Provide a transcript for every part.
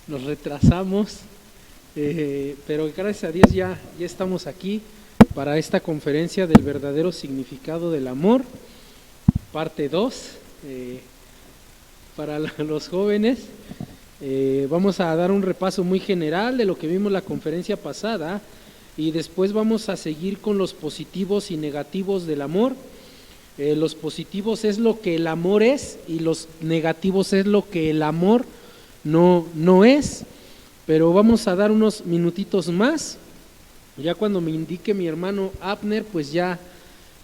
nos retrasamos, pero gracias a Dios ya estamos aquí para esta conferencia del verdadero significado del amor, parte 2, para los jóvenes. Vamos a dar un repaso muy general de lo que vimos la conferencia pasada y después vamos a seguir con los positivos y negativos del amor. Los positivos es lo que el amor es y los negativos es lo que el amor no es, pero vamos a dar unos minutitos más. Ya cuando me indique mi hermano Abner, pues ya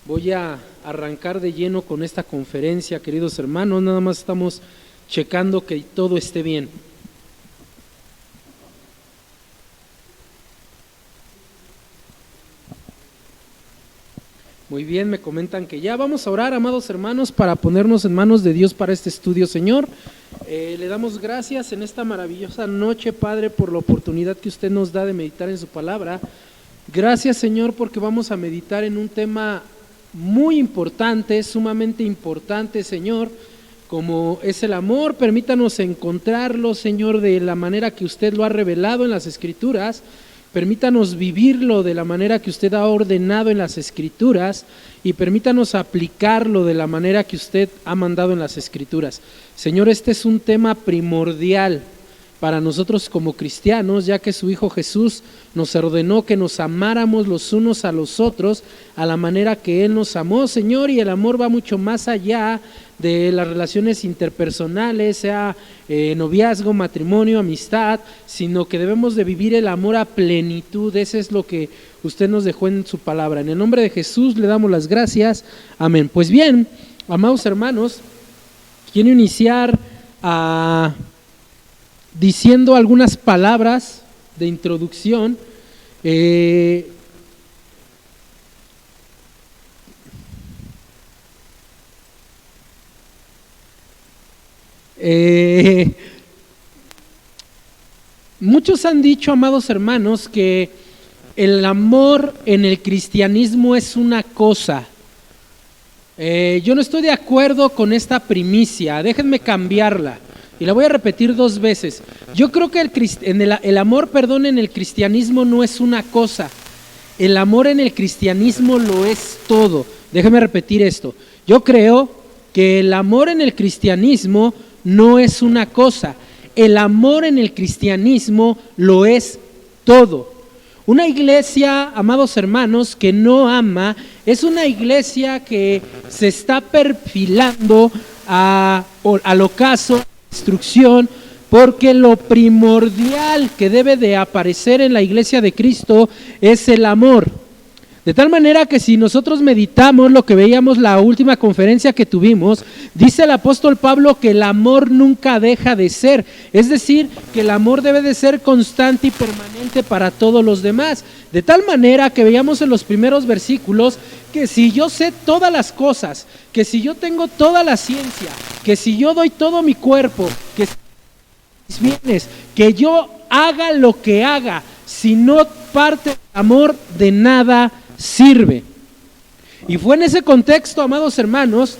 voy a arrancar de lleno con esta conferencia, queridos hermanos. Nada más estamos checando que todo esté bien. Muy bien, me comentan que ya vamos a orar, amados hermanos, para ponernos en manos de Dios para este estudio, Señor. Le damos gracias en esta maravillosa noche, Padre, por la oportunidad que usted nos da de meditar en su palabra. Gracias, Señor, porque vamos a meditar en un tema muy importante, sumamente importante, Señor, como es el amor. Permítanos encontrarlo, Señor, de la manera que usted lo ha revelado en las Escrituras. Permítanos vivirlo de la manera que usted ha ordenado en las Escrituras y permítanos aplicarlo de la manera que usted ha mandado en las Escrituras. Señor, este es un tema primordial para nosotros como cristianos, ya que su Hijo Jesús nos ordenó que nos amáramos los unos a los otros a la manera que Él nos amó, Señor, y el amor va mucho más allá de las relaciones interpersonales, sea noviazgo, matrimonio, amistad, sino que debemos de vivir el amor a plenitud. Ese es lo que usted nos dejó en su palabra. En el nombre de Jesús le damos las gracias. Amén. Pues bien, amados hermanos, quiero iniciar diciendo algunas palabras de introducción. Muchos han dicho, amados hermanos, que el amor en el cristianismo es una cosa. Yo no estoy de acuerdo con esta primicia, déjenme cambiarla y la voy a repetir 2 veces. Yo creo que el amor en el cristianismo no es una cosa, el amor en el cristianismo lo es todo. Déjenme repetir esto. Yo creo que el amor en el cristianismo no es una cosa, el amor en el cristianismo lo es todo. Una iglesia, amados hermanos, que no ama, es una iglesia que se está perfilando al ocaso, destrucción, porque lo primordial que debe de aparecer en la iglesia de Cristo es el amor. De tal manera que si nosotros meditamos lo que veíamos la última conferencia que tuvimos, dice el apóstol Pablo que el amor nunca deja de ser, es decir, que el amor debe de ser constante y permanente para todos los demás. De tal manera que veíamos en los primeros versículos que si yo sé todas las cosas, que si yo tengo toda la ciencia, que si yo doy todo mi cuerpo, que mis bienes, que yo haga lo que haga, si no parte del amor, de nada sirve. Y fue en ese contexto, amados hermanos,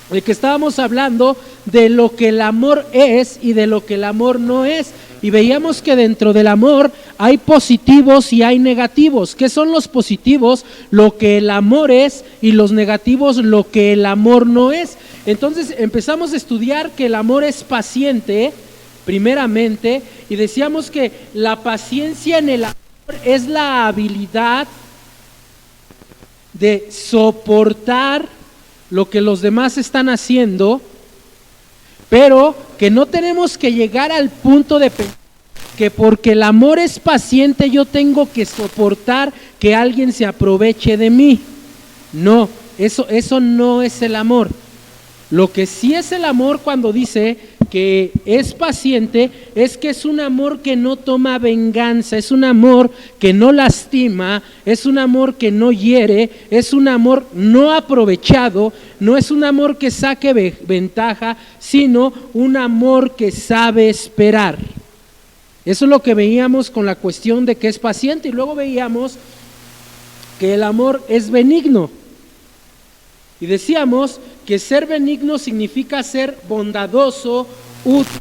de que estábamos hablando de lo que el amor es y de lo que el amor no es. Y veíamos que dentro del amor hay positivos y hay negativos. ¿Qué son los positivos? Lo que el amor es, y los negativos, lo que el amor no es. Entonces empezamos a estudiar que el amor es paciente, primeramente, y decíamos que la paciencia en el amor es la habilidad de soportar lo que los demás están haciendo, pero que no tenemos que llegar al punto de pensar que porque el amor es paciente yo tengo que soportar que alguien se aproveche de mí. No, eso no es el amor. Lo que sí es el amor, cuando dice que es paciente, es que es un amor que no toma venganza, es un amor que no lastima, es un amor que no hiere, es un amor no aprovechado, no es un amor que saque ventaja, sino un amor que sabe esperar. Eso es lo que veíamos con la cuestión de que es paciente, y luego veíamos que el amor es benigno. Y decíamos que ser benigno significa ser bondadoso, útil,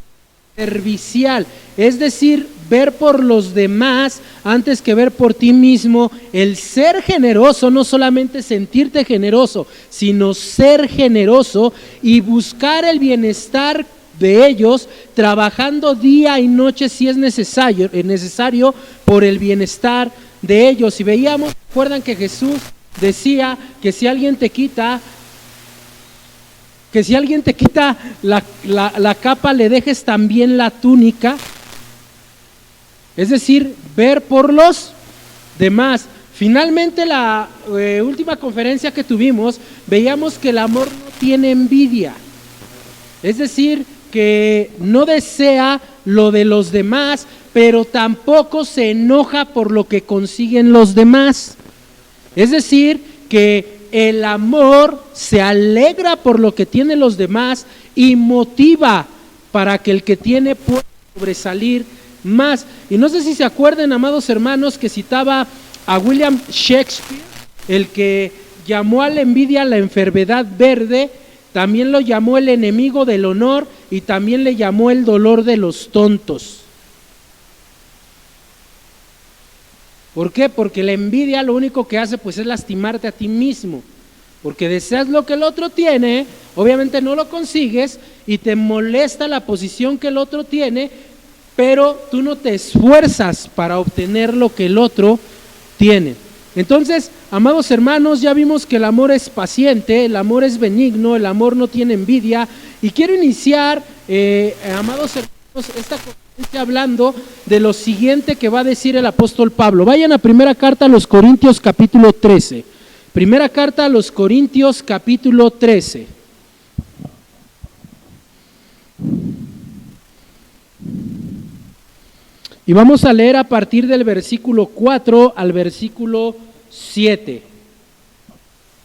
servicial, es decir, ver por los demás antes que ver por ti mismo. El ser generoso, no solamente sentirte generoso, sino ser generoso y buscar el bienestar de ellos, trabajando día y noche si es necesario por el bienestar de ellos. Y veíamos, recuerdan que Jesús decía que si alguien te quita la capa, le dejes también la túnica. Es decir, ver por los demás. Finalmente, la última conferencia que tuvimos, veíamos que el amor no tiene envidia. Es decir, que no desea lo de los demás, pero tampoco se enoja por lo que consiguen los demás. Es decir, que el amor se alegra por lo que tienen los demás y motiva para que el que tiene pueda sobresalir más. Y no sé si se acuerdan, amados hermanos, que citaba a William Shakespeare, el que llamó a la envidia la enfermedad verde, también lo llamó el enemigo del honor y también le llamó el dolor de los tontos. ¿Por qué? Porque la envidia lo único que hace pues es lastimarte a ti mismo, porque deseas lo que el otro tiene, obviamente no lo consigues y te molesta la posición que el otro tiene, pero tú no te esfuerzas para obtener lo que el otro tiene. Entonces, amados hermanos, ya vimos que el amor es paciente, el amor es benigno, el amor no tiene envidia, y quiero iniciar, amados hermanos, esta conferencia hablando de lo siguiente que va a decir el apóstol Pablo. Vayan a primera carta a los Corintios capítulo 13. Primera carta a los Corintios capítulo 13. Y vamos a leer a partir del versículo 4 al versículo 7.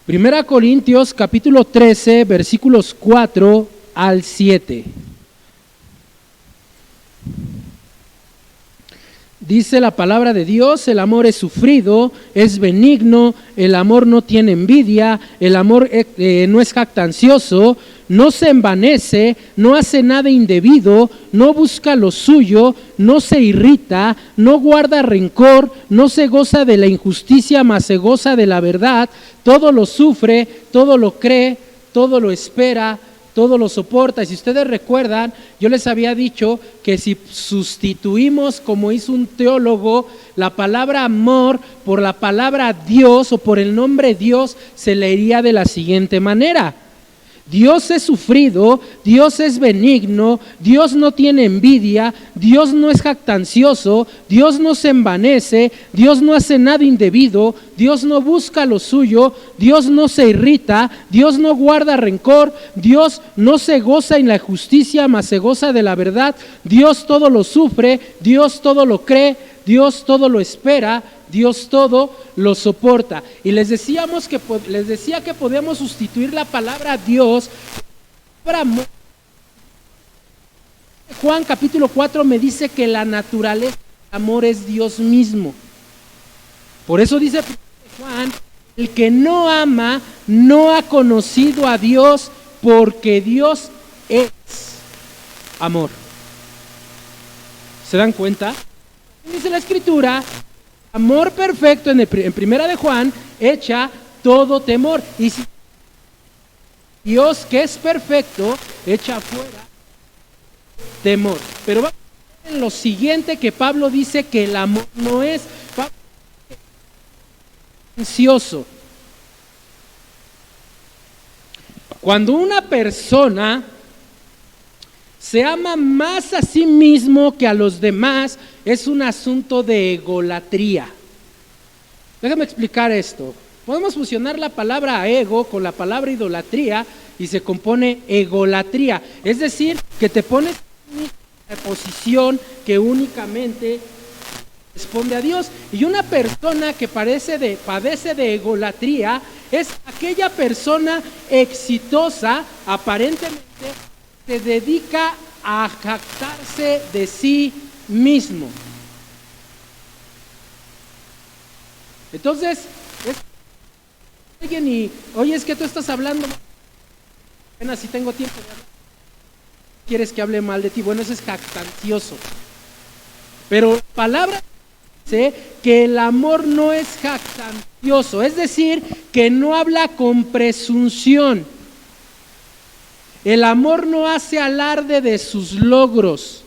Primera Corintios capítulo 13, versículos 4 al 7. Dice la palabra de Dios: el amor es sufrido, es benigno, el amor no tiene envidia, el amor no es jactancioso, no se envanece, no hace nada indebido, no busca lo suyo, no se irrita, no guarda rencor, no se goza de la injusticia, mas se goza de la verdad, todo lo sufre, todo lo cree, todo lo espera, todo lo soporta. Y si ustedes recuerdan, yo les había dicho que si sustituimos, como hizo un teólogo, la palabra amor por la palabra Dios o por el nombre Dios, se leería de la siguiente manera: Dios es sufrido, Dios es benigno, Dios no tiene envidia, Dios no es jactancioso, Dios no se envanece, Dios no hace nada indebido, Dios no busca lo suyo, Dios no se irrita, Dios no guarda rencor, Dios no se goza en la justicia, mas se goza de la verdad, Dios todo lo sufre, Dios todo lo cree, Dios todo lo espera, Dios todo lo soporta. Y les decía que podíamos sustituir la palabra Dios por amor. Juan capítulo 4 me dice que la naturaleza del amor es Dios mismo. Por eso dice Juan: el que no ama no ha conocido a Dios, porque Dios es amor. ¿Se dan cuenta? Dice la Escritura: amor perfecto, en primera de Juan, echa todo temor. Y si Dios, que es perfecto, echa fuera temor. Pero vamos a ver en lo siguiente que Pablo dice que el amor no es ansioso. Cuando una persona se ama más a sí mismo que a los demás, es un asunto de egolatría. Déjame explicar esto. Podemos fusionar la palabra ego con la palabra idolatría y se compone egolatría. Es decir, que te pones en una posición que únicamente responde a Dios. Y una persona que padece de egolatría es aquella persona exitosa, aparentemente, se dedica a jactarse de sí mismo. Entonces, alguien y, oye, es que tú estás hablando, apenas si tengo tiempo de hablar. quieres que hable mal de ti. Bueno, eso es jactancioso. Pero la palabra dice que el amor no es jactancioso, es decir, que no habla con presunción. El amor no hace alarde de sus logros.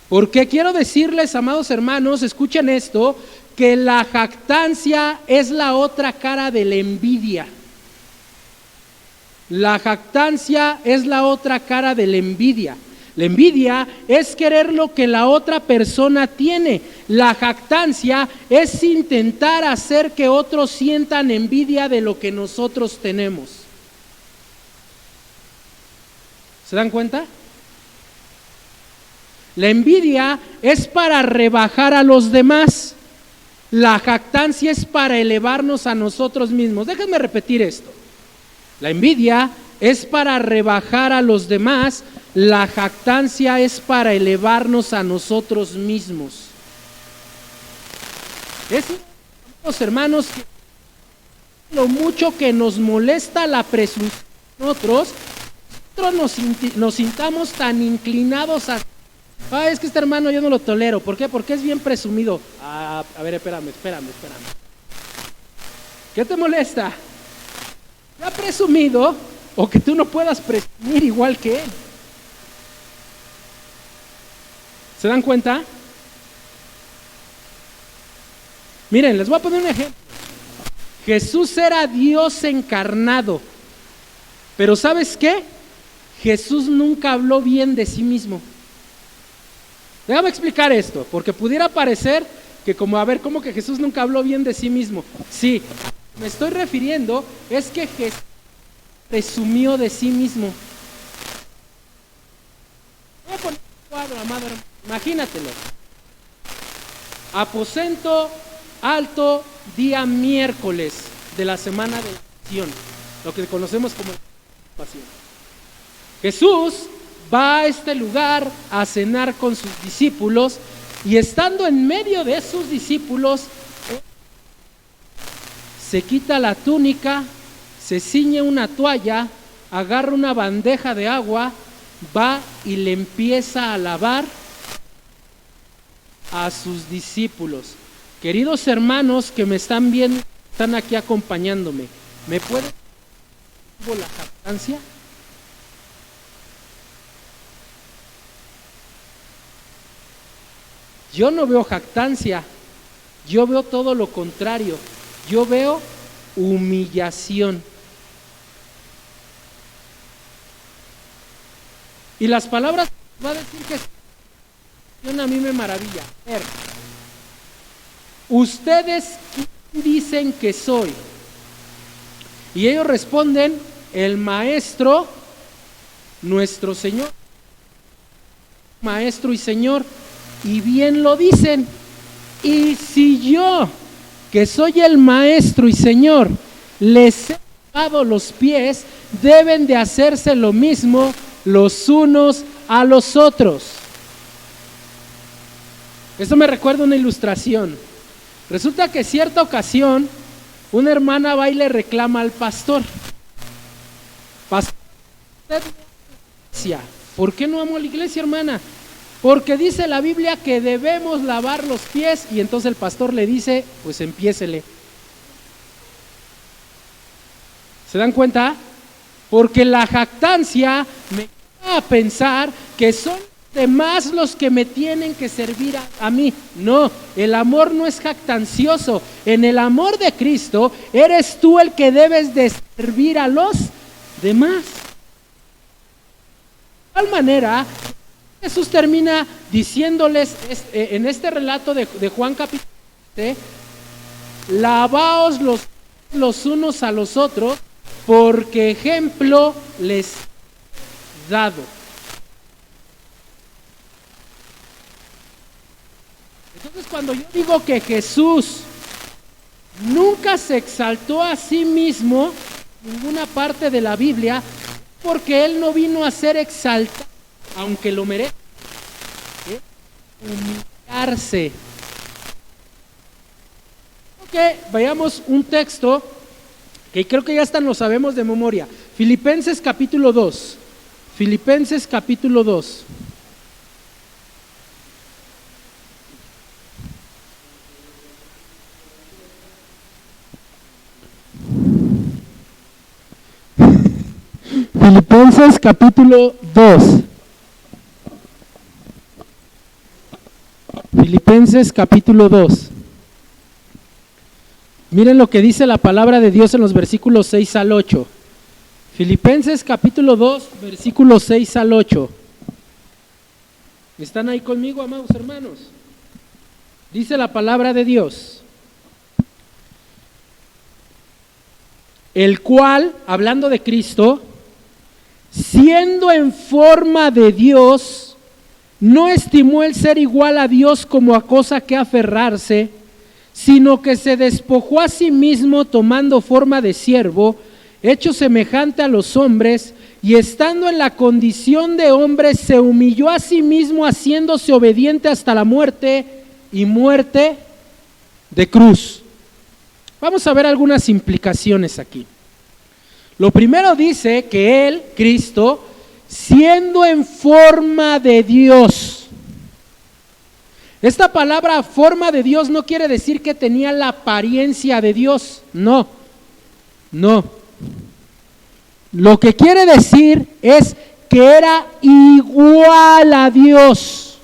Porque quiero decirles, amados hermanos, escuchen esto, que la jactancia es la otra cara de la envidia. La jactancia es la otra cara de la envidia. La envidia es querer lo que la otra persona tiene. La jactancia es intentar hacer que otros sientan envidia de lo que nosotros tenemos. ¿Se dan cuenta? La envidia es para rebajar a los demás. La jactancia es para elevarnos a nosotros mismos. Déjenme repetir esto. La envidia es para rebajar a los demás. La jactancia es para elevarnos a nosotros mismos. Es, los hermanos, que lo mucho que nos molesta la presunción de nosotros nos sintamos tan inclinados a... es que este hermano yo no lo tolero. ¿Por qué? Porque es bien presumido. A ver, espérame. ¿Qué te molesta? ¿Ha presumido o que tú no puedas presumir igual que él? ¿Se dan cuenta? Miren, les voy a poner un ejemplo. Jesús era Dios encarnado, pero ¿sabes qué? Jesús nunca habló bien de sí mismo. Déjame explicar esto, porque pudiera parecer que como que Jesús nunca habló bien de sí mismo. Sí, me estoy refiriendo es que Jesús presumió de sí mismo. Voy a poner un cuadro, amado hermano, imagínatelo. Aposento alto, día miércoles de la semana de la pasión, lo que conocemos como pasión. Jesús va a este lugar a cenar con sus discípulos y estando en medio de sus discípulos, se quita la túnica, se ciñe una toalla, agarra una bandeja de agua, va y le empieza a lavar a sus discípulos. Queridos hermanos que me están viendo, están aquí acompañándome, ¿me pueden decir la jactancia? Yo no veo jactancia, yo veo todo lo contrario, yo veo humillación. Y las palabras va a decir que a mí me maravilla. A ver, ¿ustedes quién dicen que soy? Y ellos responden, el Maestro, nuestro Señor, Maestro y Señor. Y bien lo dicen. Y si yo, que soy el Maestro y Señor, les he lavado los pies, deben de hacerse lo mismo los unos a los otros. Esto me recuerda una ilustración. Resulta que cierta ocasión una hermana va y le reclama al pastor: pastor, ¿por qué no amo a la iglesia, hermana? Porque dice la Biblia que debemos lavar los pies. Y entonces el pastor le dice, pues empiécele. ¿Se dan cuenta? Porque la jactancia me lleva a pensar que son demás los que me tienen que servir a mí. No, el amor no es jactancioso. En el amor de Cristo eres tú el que debes de servir a los demás. De tal manera, Jesús termina diciéndoles en este relato de Juan capítulo 7, lavaos los unos a los otros, porque ejemplo les he dado. Entonces, cuando yo digo que Jesús nunca se exaltó a sí mismo en ninguna parte de la Biblia, porque Él no vino a ser exaltado, aunque lo merece, humillarse. Ok, veamos un texto que creo que ya hasta lo sabemos de memoria. Filipenses capítulo 2. Filipenses capítulo 2. Filipenses capítulo 2. Filipenses capítulo 2. Miren lo que dice la palabra de Dios en los versículos 6 al 8. Filipenses capítulo 2, versículos 6 al 8. ¿Están ahí conmigo, amados hermanos? Dice la palabra de Dios: el cual, hablando de Cristo, siendo en forma de Dios, no estimó el ser igual a Dios como a cosa que aferrarse, sino que se despojó a sí mismo, tomando forma de siervo, hecho semejante a los hombres, y estando en la condición de hombre, se humilló a sí mismo, haciéndose obediente hasta la muerte, y muerte de cruz. Vamos a ver algunas implicaciones aquí. Lo primero dice que Él, Cristo, siendo en forma de Dios. Esta palabra forma de Dios no quiere decir que tenía la apariencia de Dios, no. Lo que quiere decir es que era igual a Dios.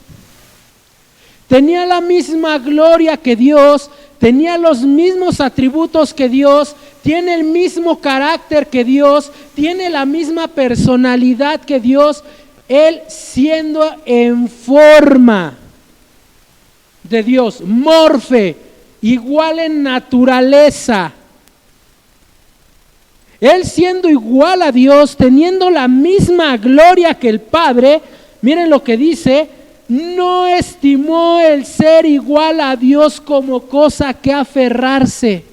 Tenía la misma gloria que Dios, tenía los mismos atributos que Dios, tiene el mismo carácter que Dios, tiene la misma personalidad que Dios, Él siendo en forma de Dios, morfe, igual en naturaleza. Él siendo igual a Dios, teniendo la misma gloria que el Padre, miren lo que dice: no estimó el ser igual a Dios como cosa que aferrarse.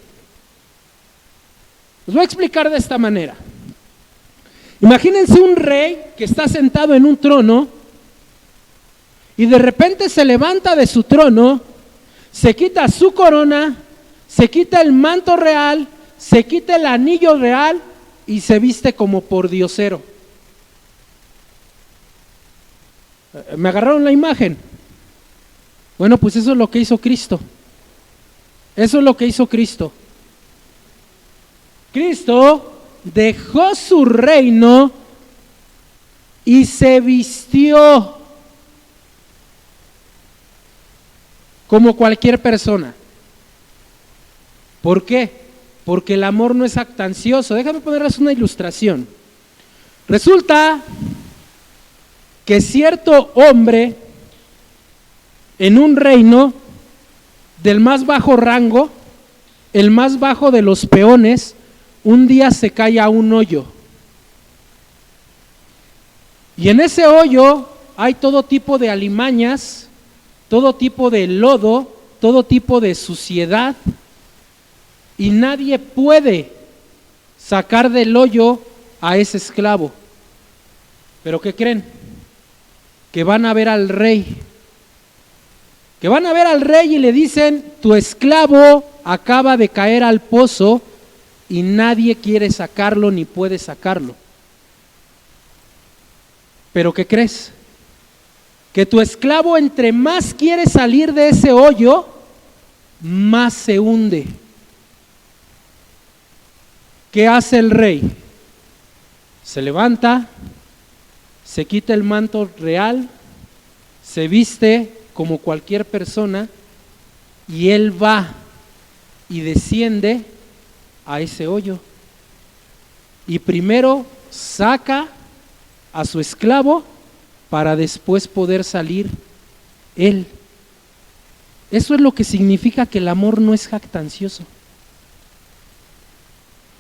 Os voy a explicar de esta manera. Imagínense un rey que está sentado en un trono y de repente se levanta de su trono, se quita su corona, se quita el manto real, se quita el anillo real y se viste como pordiosero. ¿Me agarraron la imagen? Bueno, pues eso es lo que hizo Cristo. Eso es lo que hizo Cristo. Cristo dejó su reino y se vistió como cualquier persona. ¿Por qué? Porque el amor no es jactancioso. Déjame ponerles una ilustración. Resulta que cierto hombre en un reino del más bajo rango, el más bajo de los peones, un día se cae a un hoyo. Y en ese hoyo hay todo tipo de alimañas, todo tipo de lodo, todo tipo de suciedad, y nadie puede sacar del hoyo a ese esclavo. ¿Pero qué creen? Que van a ver al rey. Que van a ver al rey y le dicen: tu esclavo acaba de caer al pozo y nadie quiere sacarlo ni puede sacarlo. ¿Pero qué crees? Que tu esclavo, entre más quiere salir de ese hoyo, más se hunde. ¿Qué hace el rey? Se levanta, se quita el manto real, se viste como cualquier persona y él va y desciende a ese hoyo. Y primero saca a su esclavo para después poder salir él. Eso es lo que significa que el amor no es jactancioso.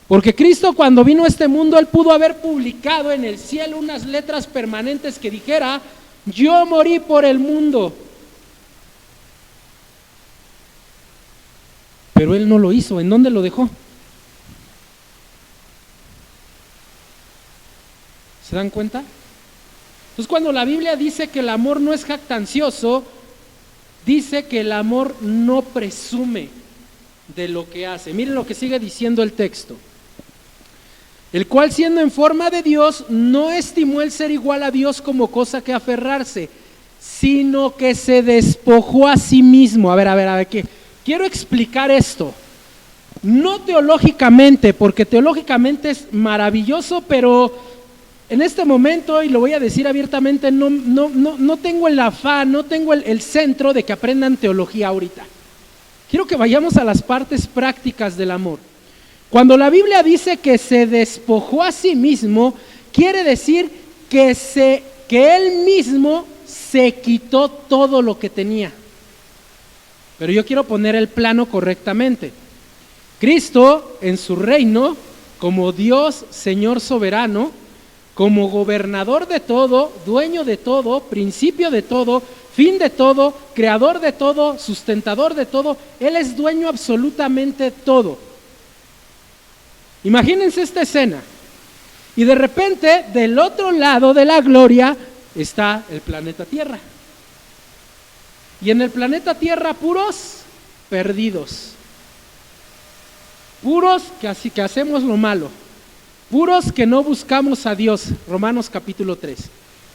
Porque Cristo, cuando vino a este mundo, Él pudo haber publicado en el cielo unas letras permanentes que dijera: yo morí por el mundo. Pero Él no lo hizo. ¿En dónde lo dejó? ¿Se dan cuenta? Entonces, cuando la Biblia dice que el amor no es jactancioso, dice que el amor no presume de lo que hace. Miren lo que sigue diciendo el texto. el cual siendo en forma de Dios, no estimó el ser igual a Dios como cosa que aferrarse, sino que se despojó a sí mismo. A ver, ¿qué? Quiero explicar esto, no teológicamente, porque teológicamente es maravilloso, pero en este momento, y lo voy a decir abiertamente, no tengo el afán, no tengo el centro de que aprendan teología ahorita. Quiero que vayamos a las partes prácticas del amor. Cuando la Biblia dice que se despojó a sí mismo, quiere decir que él mismo se quitó todo lo que tenía. Pero yo quiero poner el plano correctamente. Cristo en su reino, como Dios, Señor soberano, como gobernador de todo, dueño de todo, principio de todo, fin de todo, creador de todo, sustentador de todo, Él es dueño absolutamente de todo. Imagínense esta escena. Y de repente, del otro lado de la gloria está el planeta Tierra. Y en el planeta Tierra puros perdidos. Puros que hacemos lo malo. Puros que no buscamos a Dios. Romanos capítulo 3.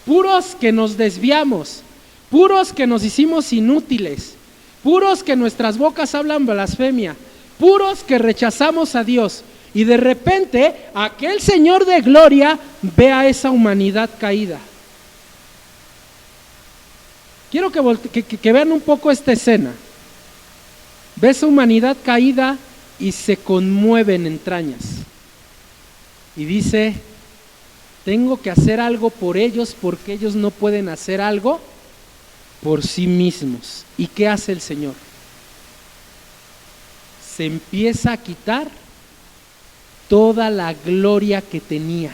Puros que nos desviamos. Puros que nos hicimos inútiles. Puros que nuestras bocas hablan blasfemia. Puros que rechazamos a Dios. Y de repente, aquel Señor de gloria ve a esa humanidad caída. Quiero que vean un poco esta escena. Ve esa humanidad caída y se conmueve en entrañas. Y dice, tengo que hacer algo por ellos porque ellos no pueden hacer algo por sí mismos. ¿Y qué hace el Señor? Se empieza a quitar toda la gloria que tenía.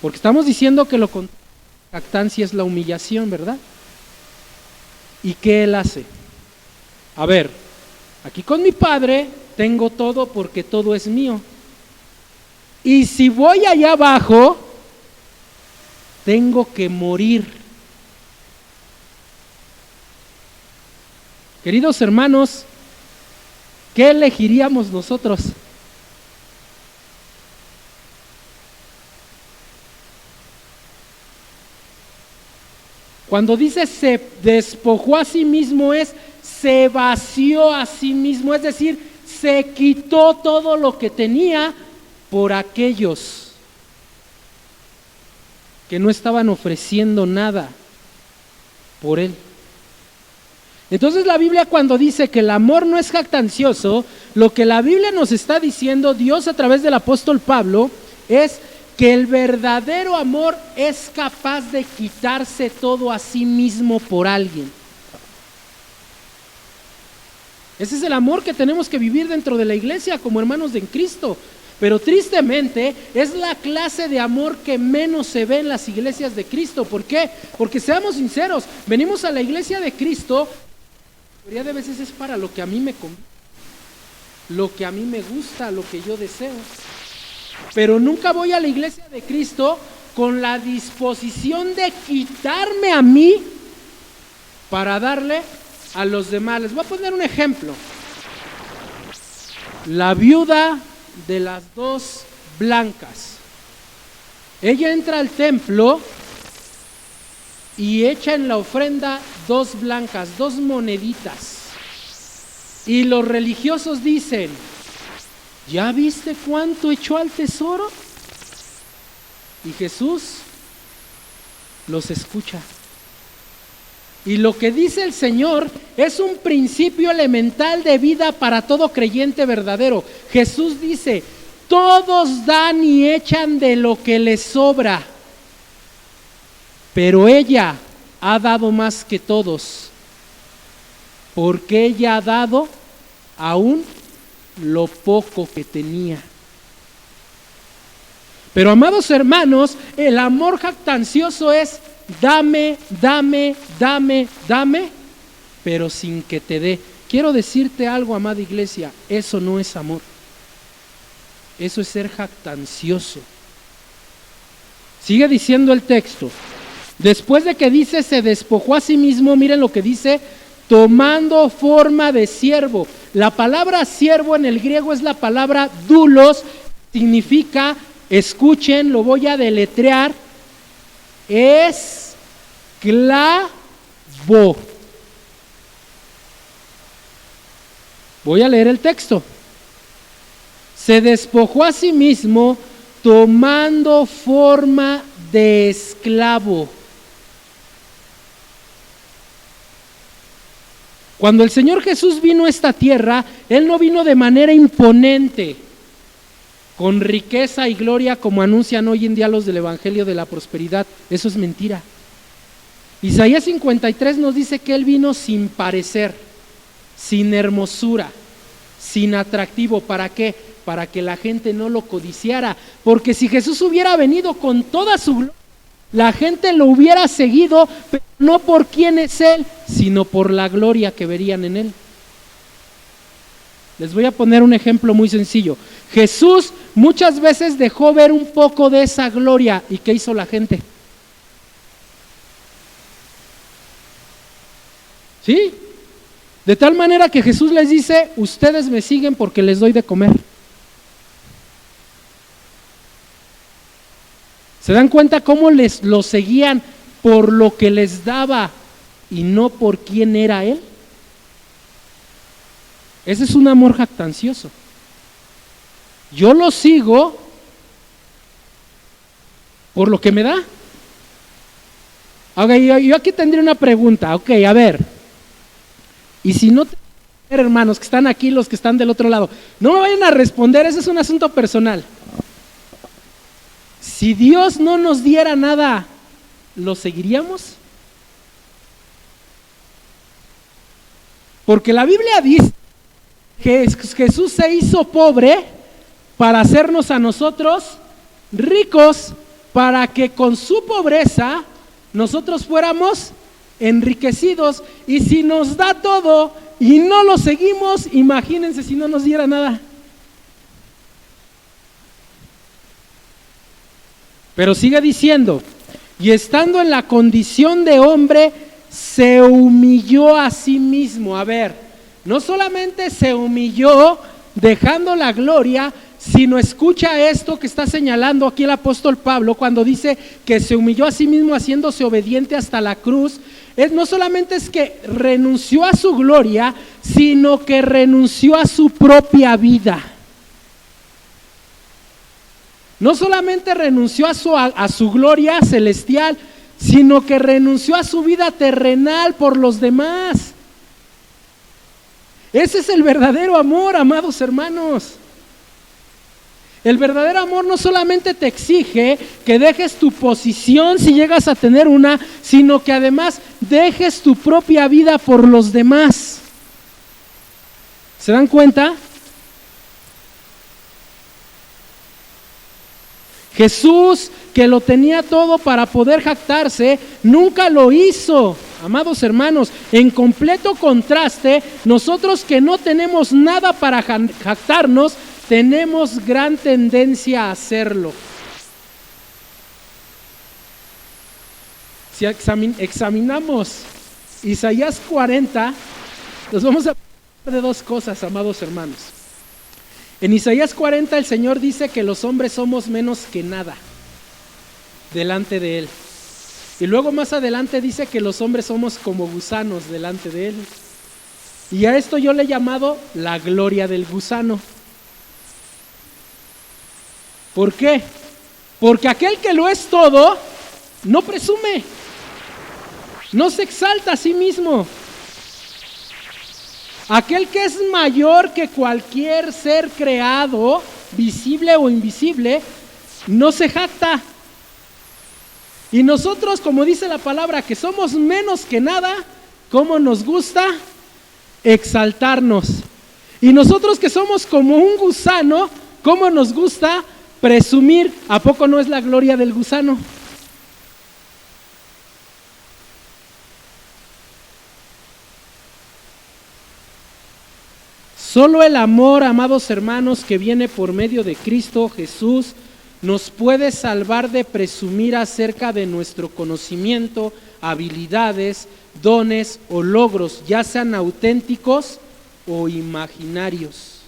Porque estamos diciendo que lo contrario de la jactancia es la humillación, ¿verdad? ¿Y qué Él hace? A ver, aquí con mi Padre tengo todo porque todo es mío. Y si voy allá abajo, tengo que morir. Queridos hermanos, ¿qué elegiríamos nosotros? Cuando dice se despojó a sí mismo se vació a sí mismo, es decir, se quitó todo lo que tenía por aquellos que no estaban ofreciendo nada por Él. Entonces la Biblia cuando dice que el amor no es jactancioso, lo que la Biblia nos está diciendo, Dios a través del apóstol Pablo, es que el verdadero amor es capaz de quitarse todo a sí mismo por alguien. Ese es el amor que tenemos que vivir dentro de la iglesia como hermanos de Cristo. Pero tristemente es la clase de amor que menos se ve en las iglesias de Cristo. ¿Por qué? Porque seamos sinceros, venimos a la iglesia de Cristo, la mayoría de veces es para lo que a mí me conviene, lo que a mí me gusta, lo que yo deseo. Pero nunca voy a la iglesia de Cristo con la disposición de quitarme a mí para darle a los demás. Les voy a poner un ejemplo. La viuda de las dos blancas. Ella entra al templo y echa en la ofrenda 2 blancas, 2 moneditas. Y los religiosos dicen, ¿ya viste cuánto echó al tesoro? Y Jesús los escucha. Y lo que dice el Señor es un principio elemental de vida para todo creyente verdadero. Jesús dice, todos dan y echan de lo que les sobra, pero ella ha dado más que todos, porque ella ha dado aún lo poco que tenía. Pero amados hermanos, el amor jactancioso es dame, dame, dame, dame, pero sin que te dé. Quiero decirte algo, amada iglesia, eso no es amor. Eso es ser jactancioso. Sigue diciendo el texto. Después de que dice se despojó a sí mismo, miren lo que dice, tomando forma de siervo. La palabra siervo en el griego es la palabra doulos, significa, escuchen, lo voy a deletrear, esclavo. Voy a leer el texto. Se despojó a sí mismo tomando forma de esclavo. Cuando el Señor Jesús vino a esta tierra, Él no vino de manera imponente, con riqueza y gloria como anuncian hoy en día los del Evangelio de la Prosperidad. Eso es mentira. Isaías 53 nos dice que Él vino sin parecer, sin hermosura, sin atractivo. ¿Para qué? Para que la gente no lo codiciara. Porque si Jesús hubiera venido con toda su gloria, la gente lo hubiera seguido, pero no por quién es Él, sino por la gloria que verían en Él. Les voy a poner un ejemplo muy sencillo. Jesús muchas veces dejó ver un poco de esa gloria. ¿Y qué hizo la gente? ¿Sí? De tal manera que Jesús les dice, ustedes me siguen porque les doy de comer. ¿Se dan cuenta cómo lo seguían por lo que les daba y no por quién era Él? Ese es un amor jactancioso. Yo lo sigo por lo que me da. Okay, yo aquí tendría una pregunta. Ok, a ver. Y si no, hermanos que están aquí, los que están del otro lado, no me vayan a responder, ese es un asunto personal. Si Dios no nos diera nada, ¿lo seguiríamos? Porque la Biblia dice que Jesús se hizo pobre para hacernos a nosotros ricos, para que con su pobreza nosotros fuéramos enriquecidos. Y si nos da todo y no lo seguimos, imagínense si no nos diera nada. Pero sigue diciendo, y estando en la condición de hombre, se humilló a sí mismo. A ver, no solamente se humilló dejando la gloria, sino escucha esto que está señalando aquí el apóstol Pablo cuando dice que se humilló a sí mismo haciéndose obediente hasta la cruz. No solamente es que renunció a su gloria, sino que renunció a su propia vida. No solamente renunció a su gloria celestial, sino que renunció a su vida terrenal por los demás. Ese es el verdadero amor, amados hermanos. El verdadero amor no solamente te exige que dejes tu posición si llegas a tener una, sino que además dejes tu propia vida por los demás. ¿Se dan cuenta? Jesús, que lo tenía todo para poder jactarse, nunca lo hizo. Amados hermanos, en completo contraste, nosotros que no tenemos nada para jactarnos, tenemos gran tendencia a hacerlo. Si examinamos Isaías 40, nos vamos a hablar de dos cosas, amados hermanos. En Isaías 40 el Señor dice que los hombres somos menos que nada delante de Él. Y luego más adelante dice que los hombres somos como gusanos delante de Él. Y a esto yo le he llamado la gloria del gusano. ¿Por qué? Porque aquel que lo es todo no presume, no se exalta a sí mismo. Aquel que es mayor que cualquier ser creado, visible o invisible, no se jacta. Y nosotros, como dice la palabra, que somos menos que nada, ¿cómo nos gusta exaltarnos? Y nosotros que somos como un gusano, ¿cómo nos gusta presumir? ¿A poco no es la gloria del gusano? Solo el amor, amados hermanos, que viene por medio de Cristo Jesús, nos puede salvar de presumir acerca de nuestro conocimiento, habilidades, dones o logros, ya sean auténticos o imaginarios.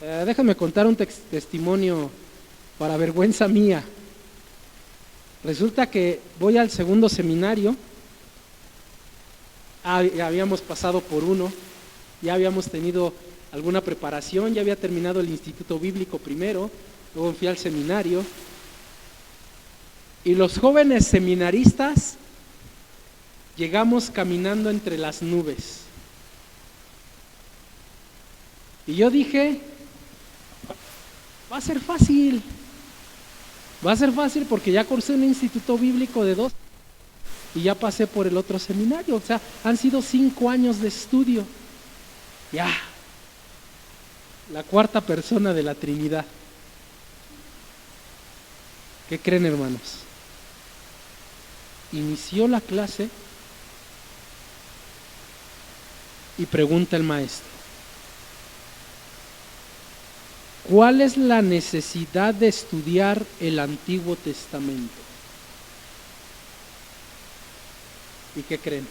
Déjame contar un testimonio para vergüenza mía. Resulta que voy al segundo seminario, ya habíamos pasado por uno, ya habíamos tenido alguna preparación, ya había terminado el instituto bíblico primero, luego fui al seminario, y los jóvenes seminaristas llegamos caminando entre las nubes. Y yo dije, va a ser fácil porque ya cursé un instituto bíblico de 2 y ya pasé por el otro seminario, o sea, han sido 5 años de estudio. Ya, la cuarta persona de la Trinidad. ¿Qué creen, hermanos? Inició la clase y pregunta el maestro: ¿cuál es la necesidad de estudiar el Antiguo Testamento? ¿Y qué creen?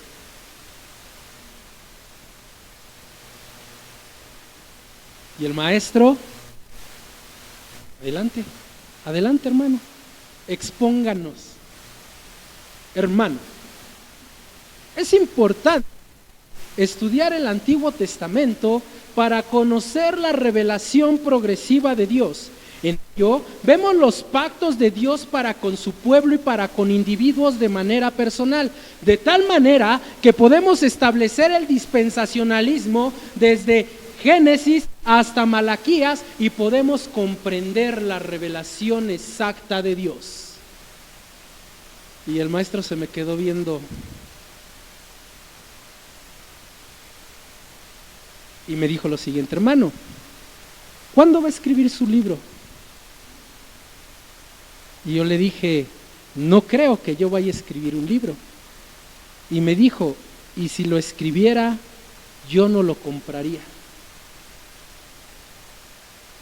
Y el maestro, adelante, hermano, expónganos. Hermano, es importante estudiar el Antiguo Testamento para conocer la revelación progresiva de Dios. En ello vemos los pactos de Dios para con su pueblo y para con individuos de manera personal, de tal manera que podemos establecer el dispensacionalismo desde Génesis hasta Malaquías y podemos comprender la revelación exacta de Dios. Y el maestro se me quedó viendo y me dijo lo siguiente: hermano, ¿cuándo va a escribir su libro? Y yo le dije, no creo que yo vaya a escribir un libro. Y me dijo, y si lo escribiera, yo no lo compraría.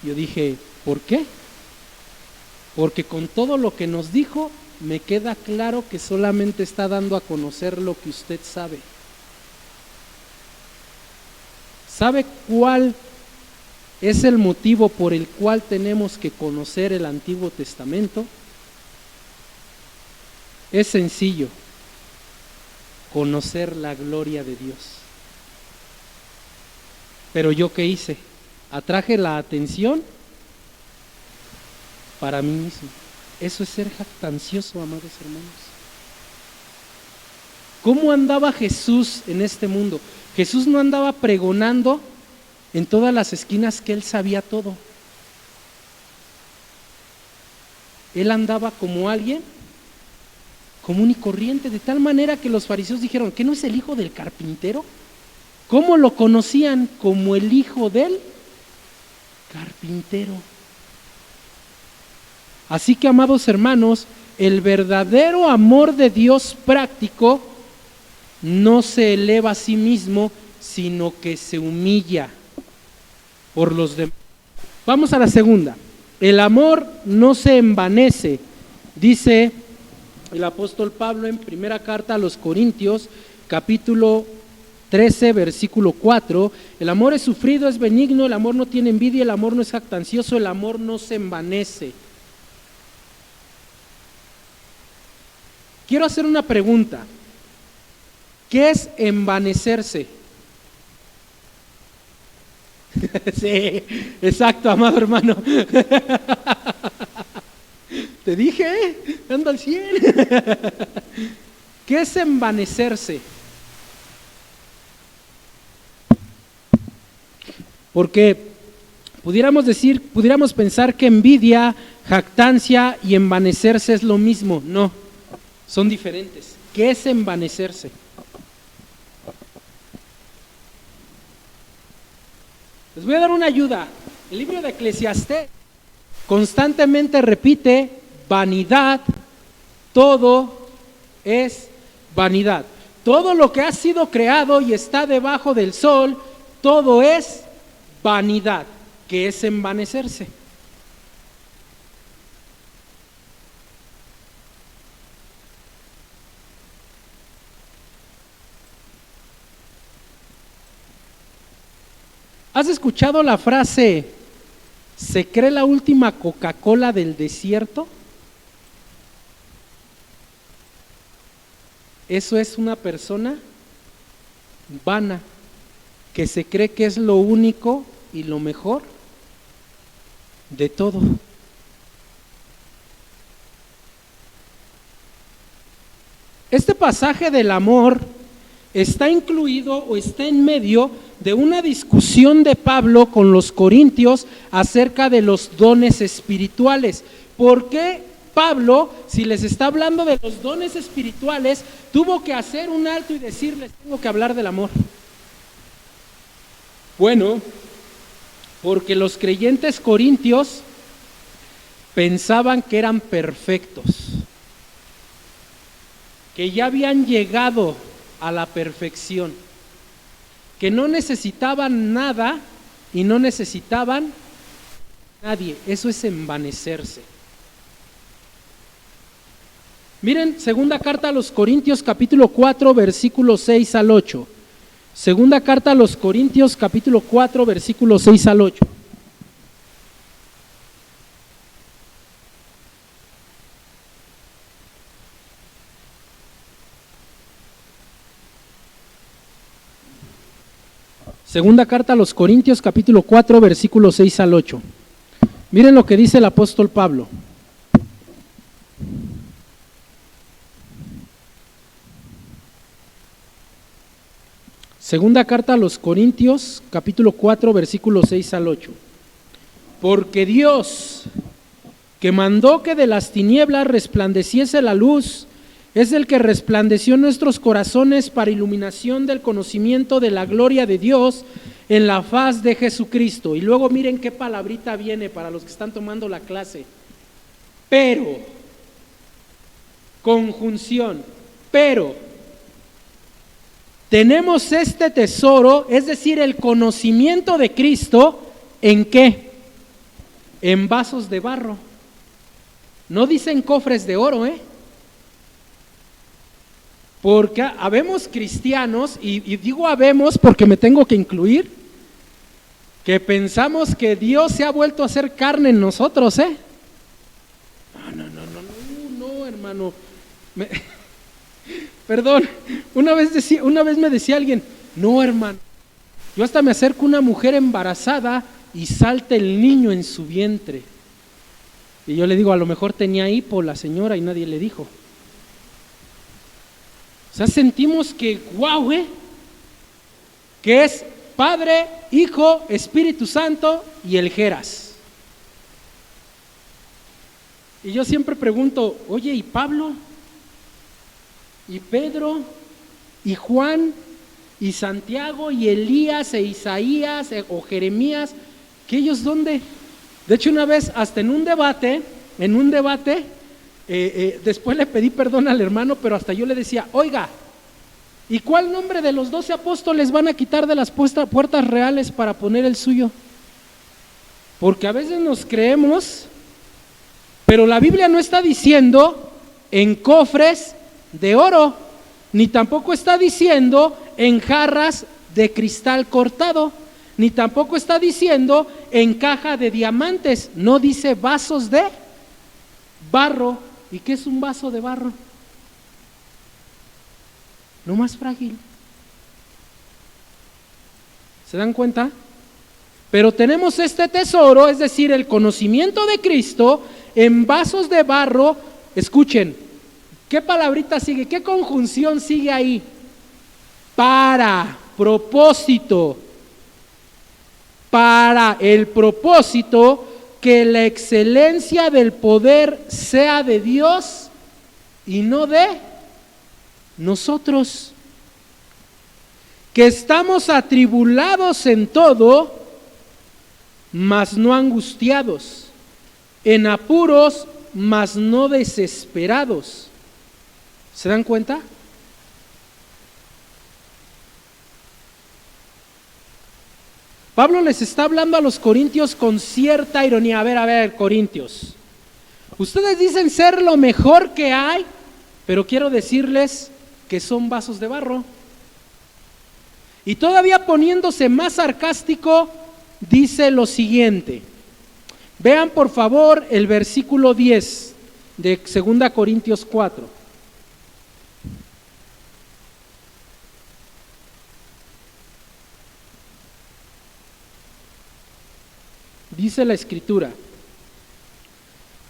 Yo dije, ¿por qué? Porque con todo lo que nos dijo, me queda claro que solamente está dando a conocer lo que usted sabe. ¿Sabe cuál es el motivo por el cual tenemos que conocer el Antiguo Testamento? Es sencillo: conocer la gloria de Dios. Pero ¿yo qué hice? Atraje la atención para mí mismo. Eso es ser jactancioso, amados hermanos. ¿Cómo andaba Jesús en este mundo? Jesús no andaba pregonando en todas las esquinas que él sabía todo. Él andaba como alguien común y corriente, de tal manera que los fariseos dijeron, ¿qué no es el hijo del carpintero? ¿Cómo lo conocían? Como el hijo del carpintero. Así que, amados hermanos, el verdadero amor de Dios práctico no se eleva a sí mismo, sino que se humilla por los demás. Vamos a la segunda. El amor no se envanece, dice el apóstol Pablo en primera carta a los Corintios, capítulo 13, versículo 4. El amor es sufrido, es benigno, el amor no tiene envidia, el amor no es jactancioso, el amor no se envanece. Quiero hacer una pregunta. ¿Qué es envanecerse? Sí, exacto, amado hermano. Te dije, ando al 100. ¿Qué es envanecerse? Porque pudiéramos pensar que envidia, jactancia y envanecerse es lo mismo. No, son diferentes. ¿Qué es envanecerse? Les voy a dar una ayuda. El libro de Eclesiastés constantemente repite vanidad, todo es vanidad. Todo lo que ha sido creado y está debajo del sol, todo es vanidad. que es envanecerse. ¿Has escuchado la frase, se cree la última Coca-Cola del desierto? Eso es una persona vana, que se cree que es lo único y lo mejor de todo. Este pasaje del amor está incluido o está en medio de una discusión de Pablo con los corintios acerca de los dones espirituales. ¿Por qué Pablo, si les está hablando de los dones espirituales, tuvo que hacer un alto y decirles, tengo que hablar del amor? Bueno, porque los creyentes corintios pensaban que eran perfectos, que ya habían llegado a la perfección, que no necesitaban nada y no necesitaban nadie. Eso es envanecerse. Miren, segunda carta a los Corintios capítulo 4 versículos 6 al 8. Segunda carta a los Corintios capítulo 4 versículos 6 al 8. Segunda carta a los Corintios capítulo 4 versículos 6 al 8. Miren lo que dice el apóstol Pablo. Segunda carta a los Corintios capítulo 4 versículos 6 al 8. Porque Dios, que mandó que de las tinieblas resplandeciese la luz, es el que resplandeció en nuestros corazones para iluminación del conocimiento de la gloria de Dios en la faz de Jesucristo. Y luego miren qué palabrita viene para los que están tomando la clase. Pero, conjunción, pero, tenemos este tesoro, es decir, el conocimiento de Cristo, ¿en qué? En vasos de barro. No dicen cofres de oro, Porque habemos cristianos, y digo habemos porque me tengo que incluir, que pensamos que Dios se ha vuelto a hacer carne en nosotros, No, hermano. Perdón, una vez me decía alguien, no, hermano, yo hasta me acerco a una mujer embarazada y salta el niño en su vientre. Y yo le digo, a lo mejor tenía hipo la señora y nadie le dijo. O sea, sentimos que, wow, que es Padre, Hijo, Espíritu Santo y el Jeras. Y yo siempre pregunto, oye, ¿y Pablo? ¿Y Pedro? ¿Y Juan? ¿Y Santiago? ¿Y Elías? ¿E Isaías? ¿O Jeremías? ¿Que ellos dónde? De hecho, una vez, hasta en un debate, después le pedí perdón al hermano, pero hasta yo le decía, oiga, ¿y cuál nombre de los 12 apóstoles van a quitar de las puertas reales para poner el suyo? Porque a veces nos creemos, pero la Biblia no está diciendo en cofres de oro, ni tampoco está diciendo en jarras de cristal cortado, ni tampoco está diciendo en caja de diamantes, no dice vasos de barro. ¿Y qué es un vaso de barro? Lo más frágil. ¿Se dan cuenta? Pero tenemos este tesoro, es decir, el conocimiento de Cristo en vasos de barro. Escuchen, ¿qué palabrita sigue? ¿Qué conjunción sigue ahí? Para, propósito. Para el propósito que la excelencia del poder sea de Dios y no de nosotros, que estamos atribulados en todo, mas no angustiados, en apuros, mas no desesperados. ¿Se dan cuenta? Pablo les está hablando a los corintios con cierta ironía. A ver, corintios, ustedes dicen ser lo mejor que hay, pero quiero decirles que son vasos de barro. Y todavía poniéndose más sarcástico, dice lo siguiente. Vean por favor el versículo 10 de 2 Corintios 4. Dice la Escritura: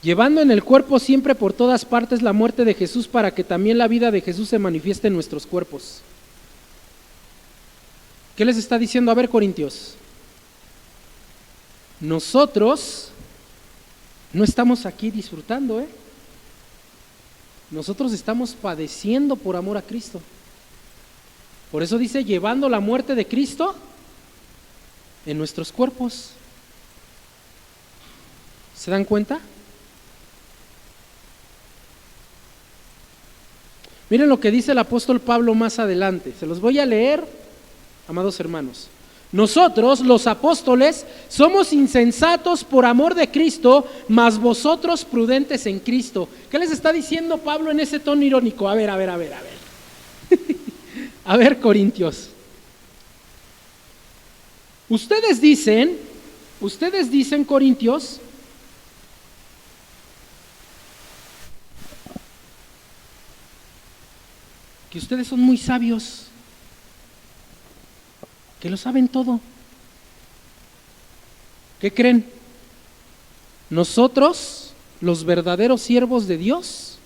llevando en el cuerpo siempre por todas partes la muerte de Jesús, para que también la vida de Jesús se manifieste en nuestros cuerpos. ¿Qué les está diciendo? A ver, corintios, nosotros no estamos aquí disfrutando, nosotros estamos padeciendo por amor a Cristo. Por eso dice, llevando la muerte de Cristo en nuestros cuerpos. ¿Se dan cuenta? Miren lo que dice el apóstol Pablo más adelante. Se los voy a leer, amados hermanos. Nosotros, los apóstoles, somos insensatos por amor de Cristo, mas vosotros prudentes en Cristo. ¿Qué les está diciendo Pablo en ese tono irónico? A ver. A ver, corintios. Ustedes dicen, corintios, que ustedes son muy sabios, que lo saben todo. ¿Qué creen? Nosotros, los verdaderos siervos de Dios,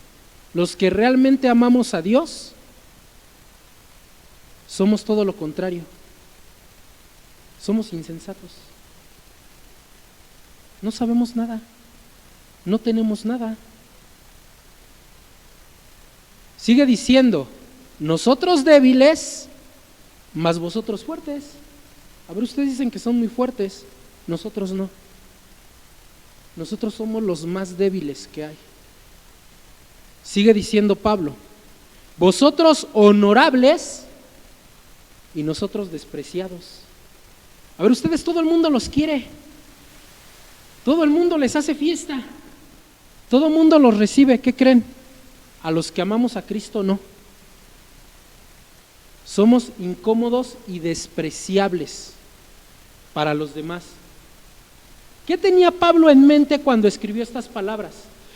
los que realmente amamos a Dios, somos todo lo contrario. Somos insensatos. No sabemos nada. No tenemos nada. Sigue diciendo, nosotros débiles, mas vosotros fuertes. A ver, ustedes dicen que son muy fuertes, nosotros no. Nosotros somos los más débiles que hay. Sigue diciendo Pablo, vosotros honorables y nosotros despreciados. A ver, ustedes, todo el mundo los quiere, todo el mundo les hace fiesta, todo el mundo los recibe. ¿Qué creen? A los que amamos a Cristo no. Somos incómodos y despreciables para los demás. ¿Qué tenía Pablo en mente cuando escribió estas palabras?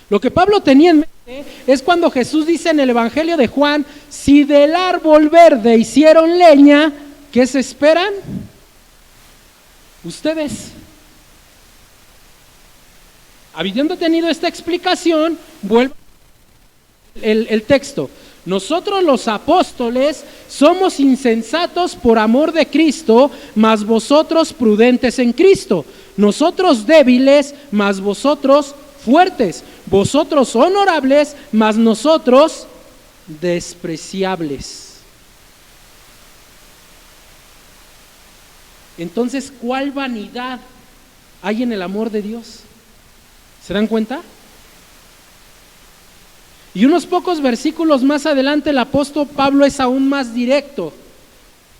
Lo que Pablo tenía en mente es cuando Jesús dice en el Evangelio de Juan, si del árbol verde hicieron leña, ¿qué se esperan? Ustedes. Habiendo tenido esta explicación, vuelvo el texto. Nosotros los apóstoles somos insensatos por amor de Cristo, mas vosotros prudentes en Cristo. Nosotros débiles, mas vosotros fuertes. Vosotros honorables, mas nosotros despreciables. Entonces, ¿cuál vanidad hay en el amor de Dios? ¿Se dan cuenta? Y unos pocos versículos más adelante el apóstol Pablo es aún más directo,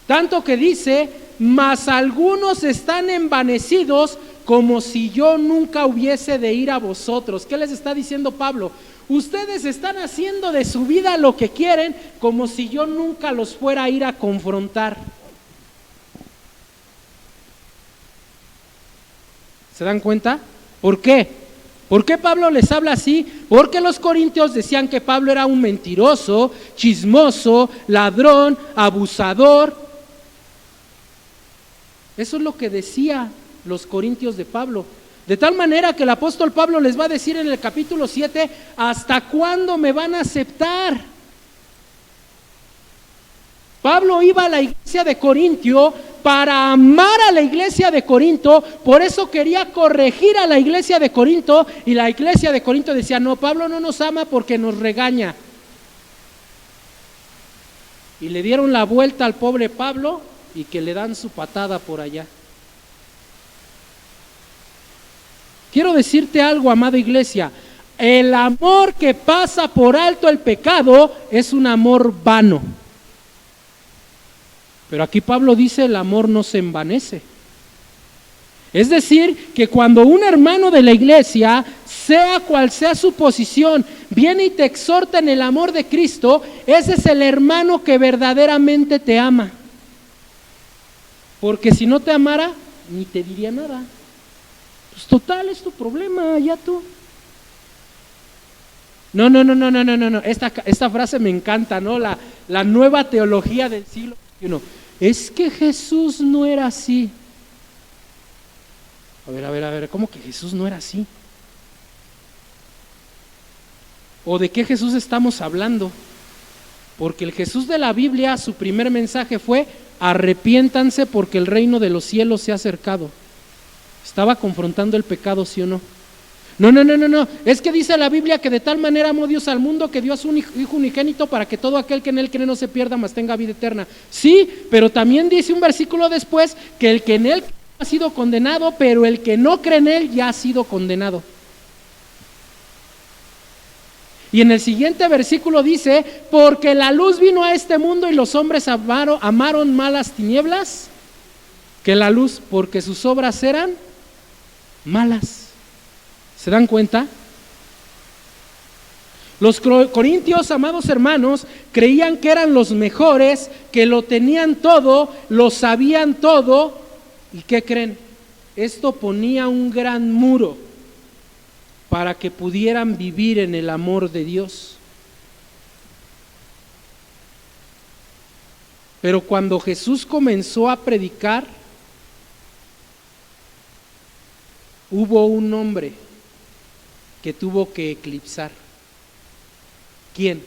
tanto que dice, mas algunos están envanecidos como si yo nunca hubiese de ir a vosotros. ¿Qué les está diciendo Pablo? Ustedes están haciendo de su vida lo que quieren, como si yo nunca los fuera a ir a confrontar. ¿Se dan cuenta? ¿Por qué? ¿Por qué Pablo les habla así? Porque los corintios decían que Pablo era un mentiroso, chismoso, ladrón, abusador. Eso es lo que decían los corintios de Pablo. De tal manera que el apóstol Pablo les va a decir en el capítulo 7, ¿hasta cuándo me van a aceptar? Pablo iba a la iglesia de Corintio para amar a la iglesia de Corinto, por eso quería corregir a la iglesia de Corinto, y la iglesia de Corinto decía, no, Pablo no nos ama porque nos regaña. Y le dieron la vuelta al pobre Pablo y que le dan su patada por allá. Quiero decirte algo, amada iglesia, el amor que pasa por alto el pecado es un amor vano. Pero aquí Pablo dice, el amor no se envanece. Es decir, que cuando un hermano de la iglesia, sea cual sea su posición, viene y te exhorta en el amor de Cristo, ese es el hermano que verdaderamente te ama. Porque si no te amara, ni te diría nada. Pues total, es tu problema, ya tú. No. Esta frase me encanta, ¿no? La nueva teología del siglo XXI. Es que Jesús no era así. A ver, ¿cómo que Jesús no era así? ¿O de qué Jesús estamos hablando? Porque el Jesús de la Biblia, su primer mensaje fue: arrepiéntanse porque el reino de los cielos se ha acercado. ¿Estaba confrontando el pecado, sí o no? No. Es que dice la Biblia que de tal manera amó Dios al mundo que dio a su Hijo unigénito para que todo aquel que en él cree no se pierda, mas tenga vida eterna. Sí, pero también dice un versículo después que el que en él ha sido condenado, pero el que no cree en él ya ha sido condenado. Y en el siguiente versículo dice: porque la luz vino a este mundo y los hombres amaron más las tinieblas que la luz, porque sus obras eran malas. ¿Se dan cuenta? Los corintios, amados hermanos, creían que eran los mejores, que lo tenían todo, lo sabían todo. ¿Y qué creen? Esto ponía un gran muro para que pudieran vivir en el amor de Dios. Pero cuando Jesús comenzó a predicar, hubo un hombre que tuvo que eclipsar. ¿Quién?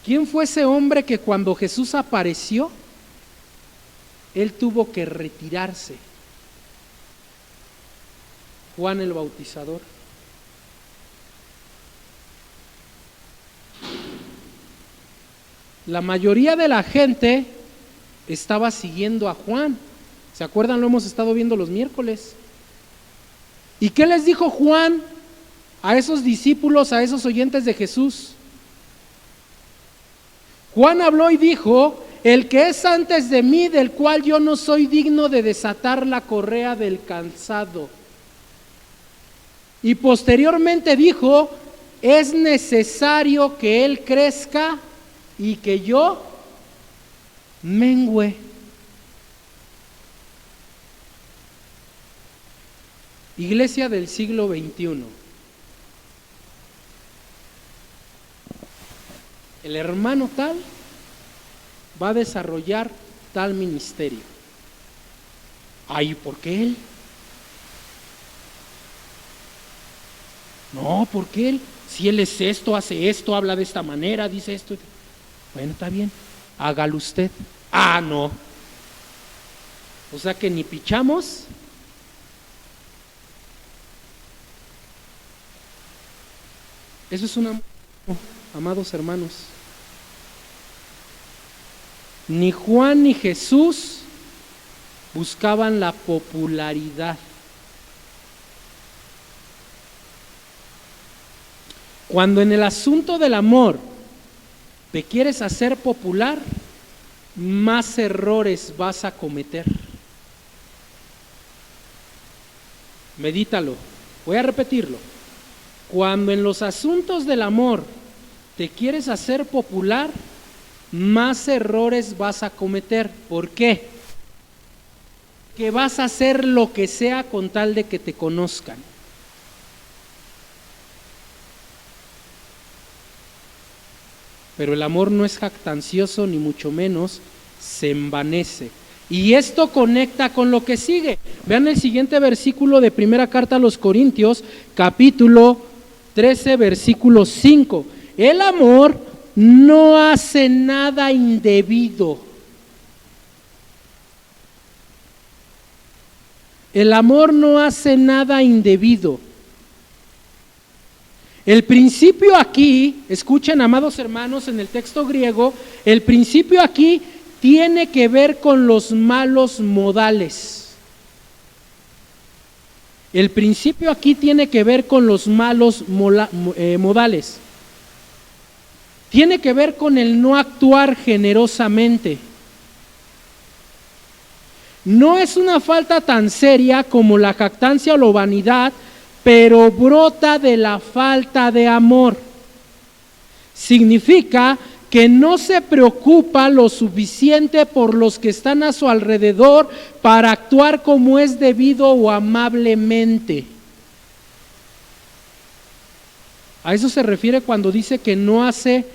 ¿Quién fue ese hombre que cuando Jesús apareció, él tuvo que retirarse? Juan el Bautizador. La mayoría de la gente estaba siguiendo a Juan. ¿Se acuerdan? Lo hemos estado viendo los miércoles. ¿Y qué les dijo Juan a esos discípulos, a esos oyentes de Jesús? Juan habló y dijo: el que es antes de mí, del cual yo no soy digno de desatar la correa del calzado. Y posteriormente dijo: es necesario que él crezca y que yo mengüe. Iglesia del siglo XXI. El hermano tal va a desarrollar tal ministerio. Ay, ¿por qué él? No, ¿por qué él? Si él es esto, hace esto, habla de esta manera, dice esto. Bueno, está bien, hágalo usted. Ah, no. O sea que ni pichamos. Eso es una... Amados hermanos, ni Juan ni Jesús buscaban la popularidad. Cuando en el asunto del amor te quieres hacer popular, más errores vas a cometer. Medítalo, voy a repetirlo. Cuando en los asuntos del amor te quieres hacer popular, más errores vas a cometer. ¿Por qué? Que vas a hacer lo que sea con tal de que te conozcan. Pero el amor no es jactancioso, ni mucho menos se envanece. Y esto conecta con lo que sigue. Vean el siguiente versículo de primera carta a los Corintios, capítulo 13, versículo 5. El amor no hace nada indebido. El amor no hace nada indebido. El principio aquí, escuchen, amados hermanos, en el texto griego, el principio aquí tiene que ver con los malos modales. El principio aquí tiene que ver con los malos modales. Tiene que ver con el no actuar generosamente. No es una falta tan seria como la jactancia o la vanidad, pero brota de la falta de amor. Significa que no se preocupa lo suficiente por los que están a su alrededor para actuar como es debido o amablemente. A eso se refiere cuando dice que no hace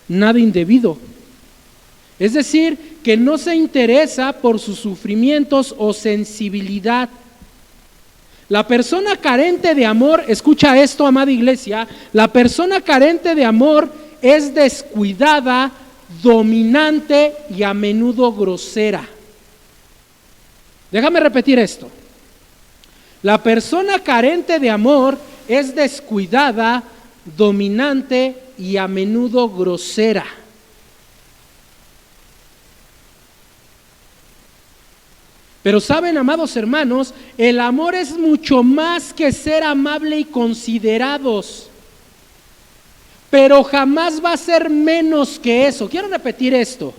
nada indebido. Es decir, que no se interesa por sus sufrimientos o sensibilidad. La persona carente de amor, escucha esto, amada iglesia, la persona carente de amor es descuidada, dominante y a menudo grosera. Déjame repetir esto. La persona carente de amor es descuidada, dominante y a menudo grosera. Pero saben, amados hermanos, el amor es mucho más que ser amable y considerados, pero jamás va a ser menos que eso. Quiero repetir esto.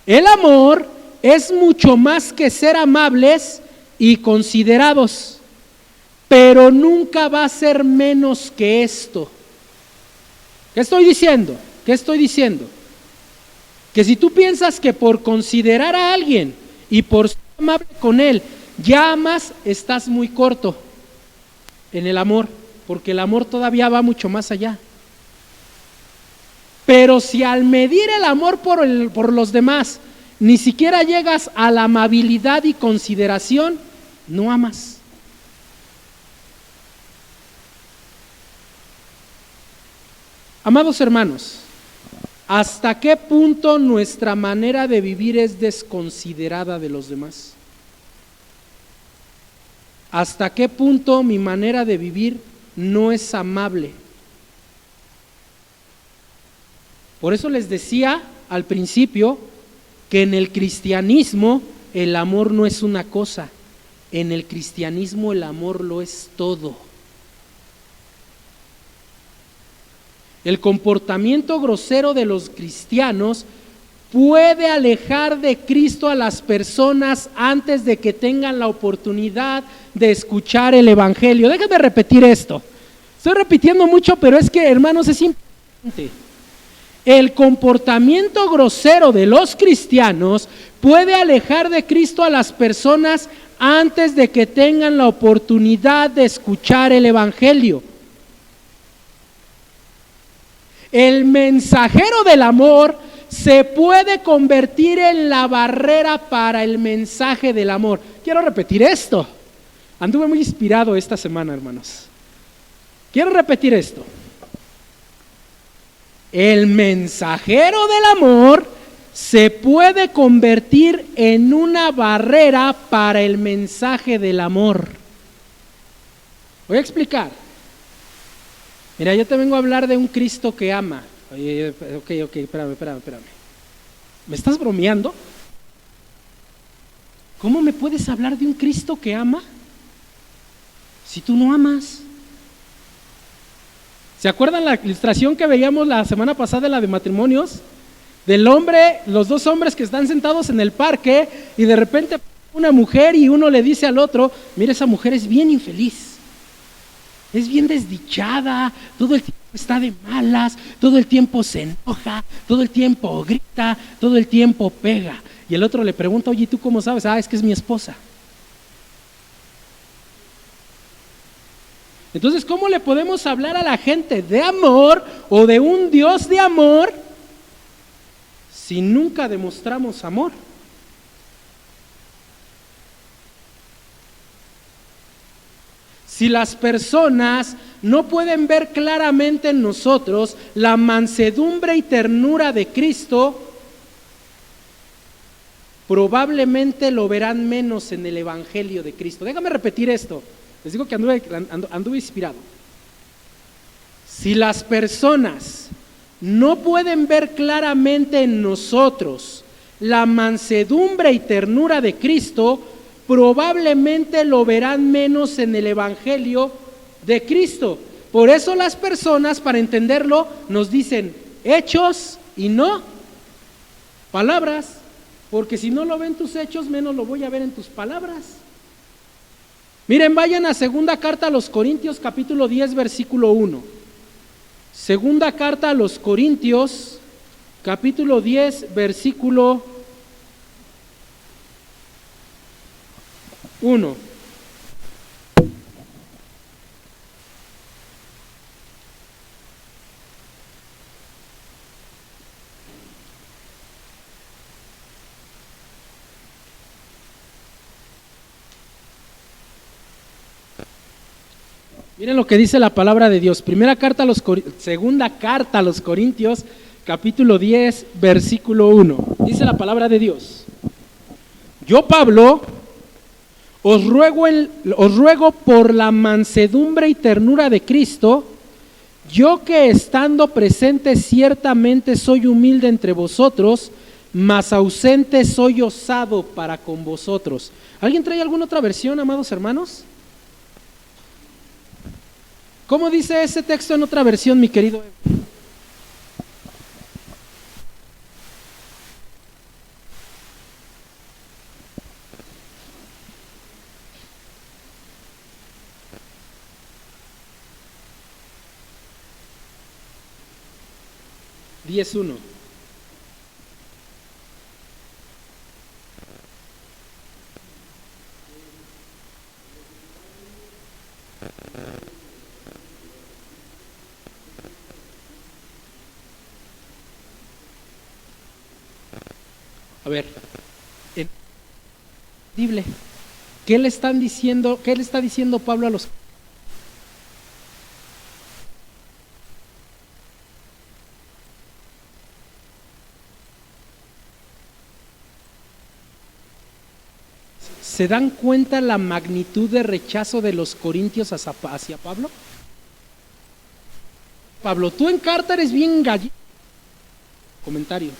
El amor es mucho más que ser amables y considerados, pero nunca va a ser menos que esto. ¿Qué estoy diciendo? Que si tú piensas que por considerar a alguien y por ser amable con él ya amas, estás muy corto en el amor, porque el amor todavía va mucho más allá. Pero si al medir el amor por los demás ni siquiera llegas a la amabilidad y consideración, no amas. Amados hermanos, ¿hasta qué punto nuestra manera de vivir es desconsiderada de los demás? ¿Hasta qué punto mi manera de vivir no es amable? Por eso les decía al principio que en el cristianismo el amor no es una cosa, en el cristianismo el amor lo es todo. El comportamiento grosero de los cristianos puede alejar de Cristo a las personas antes de que tengan la oportunidad de escuchar el evangelio. Déjenme repetir esto. Estoy repitiendo mucho, pero es que, hermanos, es importante. El comportamiento grosero de los cristianos puede alejar de Cristo a las personas antes de que tengan la oportunidad de escuchar el evangelio. El mensajero del amor se puede convertir en la barrera para el mensaje del amor. Quiero repetir esto. Anduve muy inspirado esta semana, hermanos. Quiero repetir esto. El mensajero del amor se puede convertir en una barrera para el mensaje del amor. Voy a explicar. Mira, yo te vengo a hablar de un Cristo que ama. Ok, espérame. ¿Me estás bromeando? ¿Cómo me puedes hablar de un Cristo que ama si tú no amas? ¿Se acuerdan la ilustración que veíamos la semana pasada, la de matrimonios? Del hombre, los dos hombres que están sentados en el parque y de repente una mujer y uno le dice al otro, mira, esa mujer es bien infeliz. Es bien desdichada, todo el tiempo está de malas, todo el tiempo se enoja, todo el tiempo grita, todo el tiempo pega. Y el otro le pregunta, oye, ¿tú cómo sabes? Es que es mi esposa. Entonces, ¿cómo le podemos hablar a la gente de amor o de un Dios de amor si nunca demostramos amor? Si las personas no pueden ver claramente en nosotros la mansedumbre y ternura de Cristo, probablemente lo verán menos en el evangelio de Cristo. Déjame repetir esto. Les digo que anduve inspirado. Si las personas no pueden ver claramente en nosotros la mansedumbre y ternura de Cristo, probablemente lo verán menos en el evangelio de Cristo. Por eso las personas, para entenderlo, nos dicen hechos y no palabras. porque si no lo ven tus hechos, menos lo voy a ver en tus palabras. Miren, vayan a segunda carta a los Corintios, capítulo 10, versículo 1. Segunda carta a los Corintios, capítulo 10, versículo 1. Miren lo que dice la palabra de Dios. Segunda carta a los Corintios, capítulo 10, versículo 1. Dice la palabra de Dios: yo, Pablo, os ruego por la mansedumbre y ternura de Cristo, yo que estando presente ciertamente soy humilde entre vosotros, mas ausente soy osado para con vosotros. ¿Alguien trae alguna otra versión, amados hermanos? ¿Cómo dice ese texto en otra versión, mi querido? 10:1. A ver, ¿qué le están diciendo? ¿Qué le está diciendo Pablo a los? ¿Se dan cuenta la magnitud de rechazo de los corintios hacia Pablo? Pablo, tú en carta eres bien gallito. Comentario.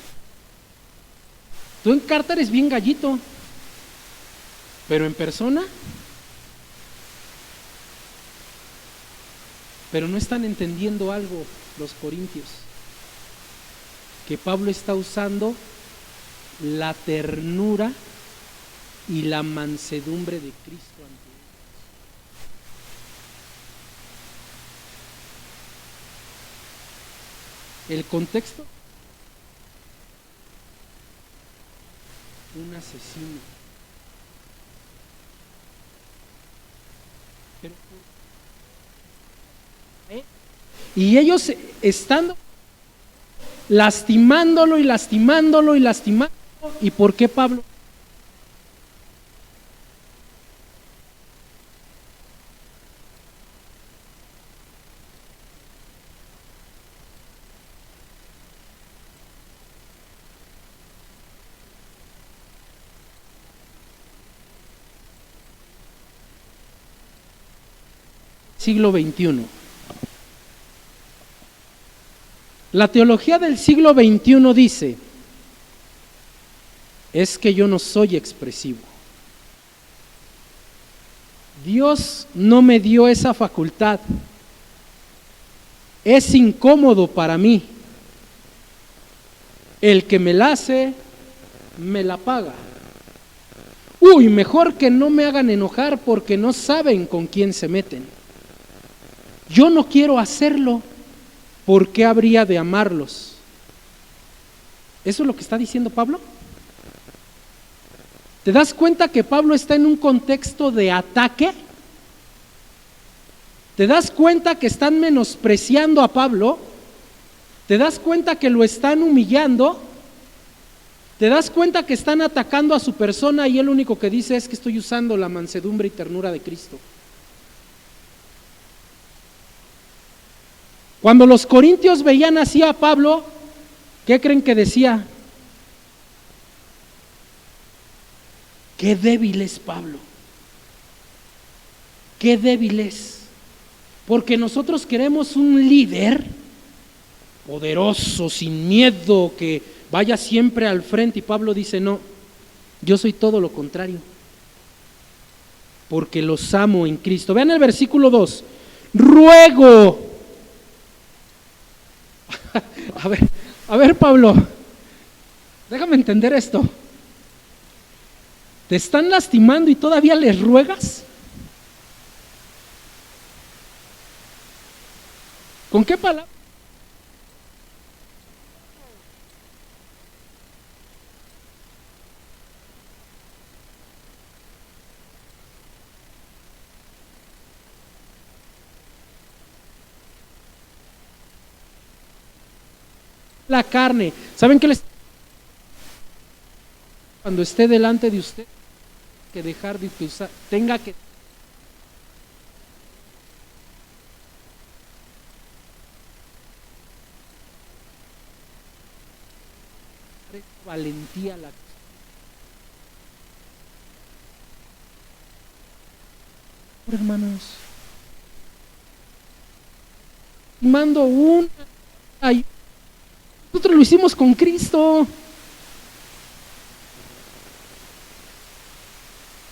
Tú en carta eres bien gallito, pero en persona, pero no están entendiendo algo los corintios, que Pablo está usando la ternura y la mansedumbre de Cristo ante ellos. El contexto: un asesino. Y ellos estando lastimándolo y lastimándolo y lastimándolo. ¿Y por qué Pablo? Siglo XXI. La teología del siglo XXI dice: es que yo no soy expresivo. Dios no me dio esa facultad. Es incómodo para mí. El que me la hace, me la paga. Uy, mejor que no me hagan enojar porque no saben con quién se meten. Yo no quiero hacerlo, ¿por qué habría de amarlos? ¿Eso es lo que está diciendo Pablo? ¿Te das cuenta que Pablo está en un contexto de ataque? ¿Te das cuenta que están menospreciando a Pablo? ¿Te das cuenta que lo están humillando? ¿Te das cuenta que están atacando a su persona y él lo único que dice es que estoy usando la mansedumbre y ternura de Cristo? Cuando los corintios veían así a Pablo, ¿qué creen que decía? Qué débil es Pablo, qué débil es, porque nosotros queremos un líder poderoso, sin miedo, que vaya siempre al frente, y Pablo dice: no, yo soy todo lo contrario, porque los amo en Cristo. Vean el versículo 2, ruego. A ver, Pablo, déjame entender esto. ¿Te están lastimando y todavía les ruegas? ¿Con qué palabra? La carne. ¿Saben qué les? Cuando esté delante de usted, que dejar de usar, tenga que valentía la hermanos. Mando un nosotros lo hicimos con Cristo.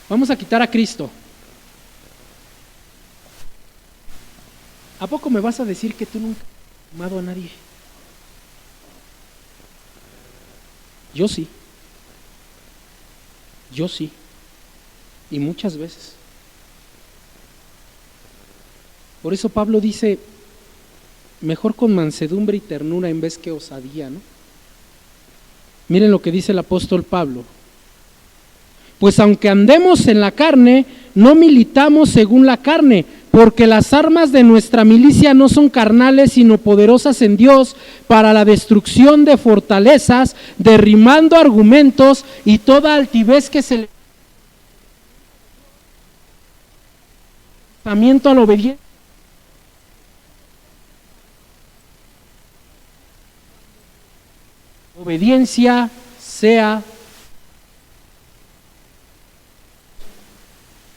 Vamos a quitar a Cristo. ¿A poco me vas a decir que tú nunca has amado a nadie? Yo sí. Yo sí. Y muchas veces. Por eso Pablo dice, mejor con mansedumbre y ternura en vez que osadía, ¿no? Miren lo que dice el apóstol Pablo. Pues aunque andemos en la carne, no militamos según la carne, porque las armas de nuestra milicia no son carnales, sino poderosas en Dios para la destrucción de fortalezas, derribando argumentos y toda altivez que se le a la obediencia. Obediencia sea.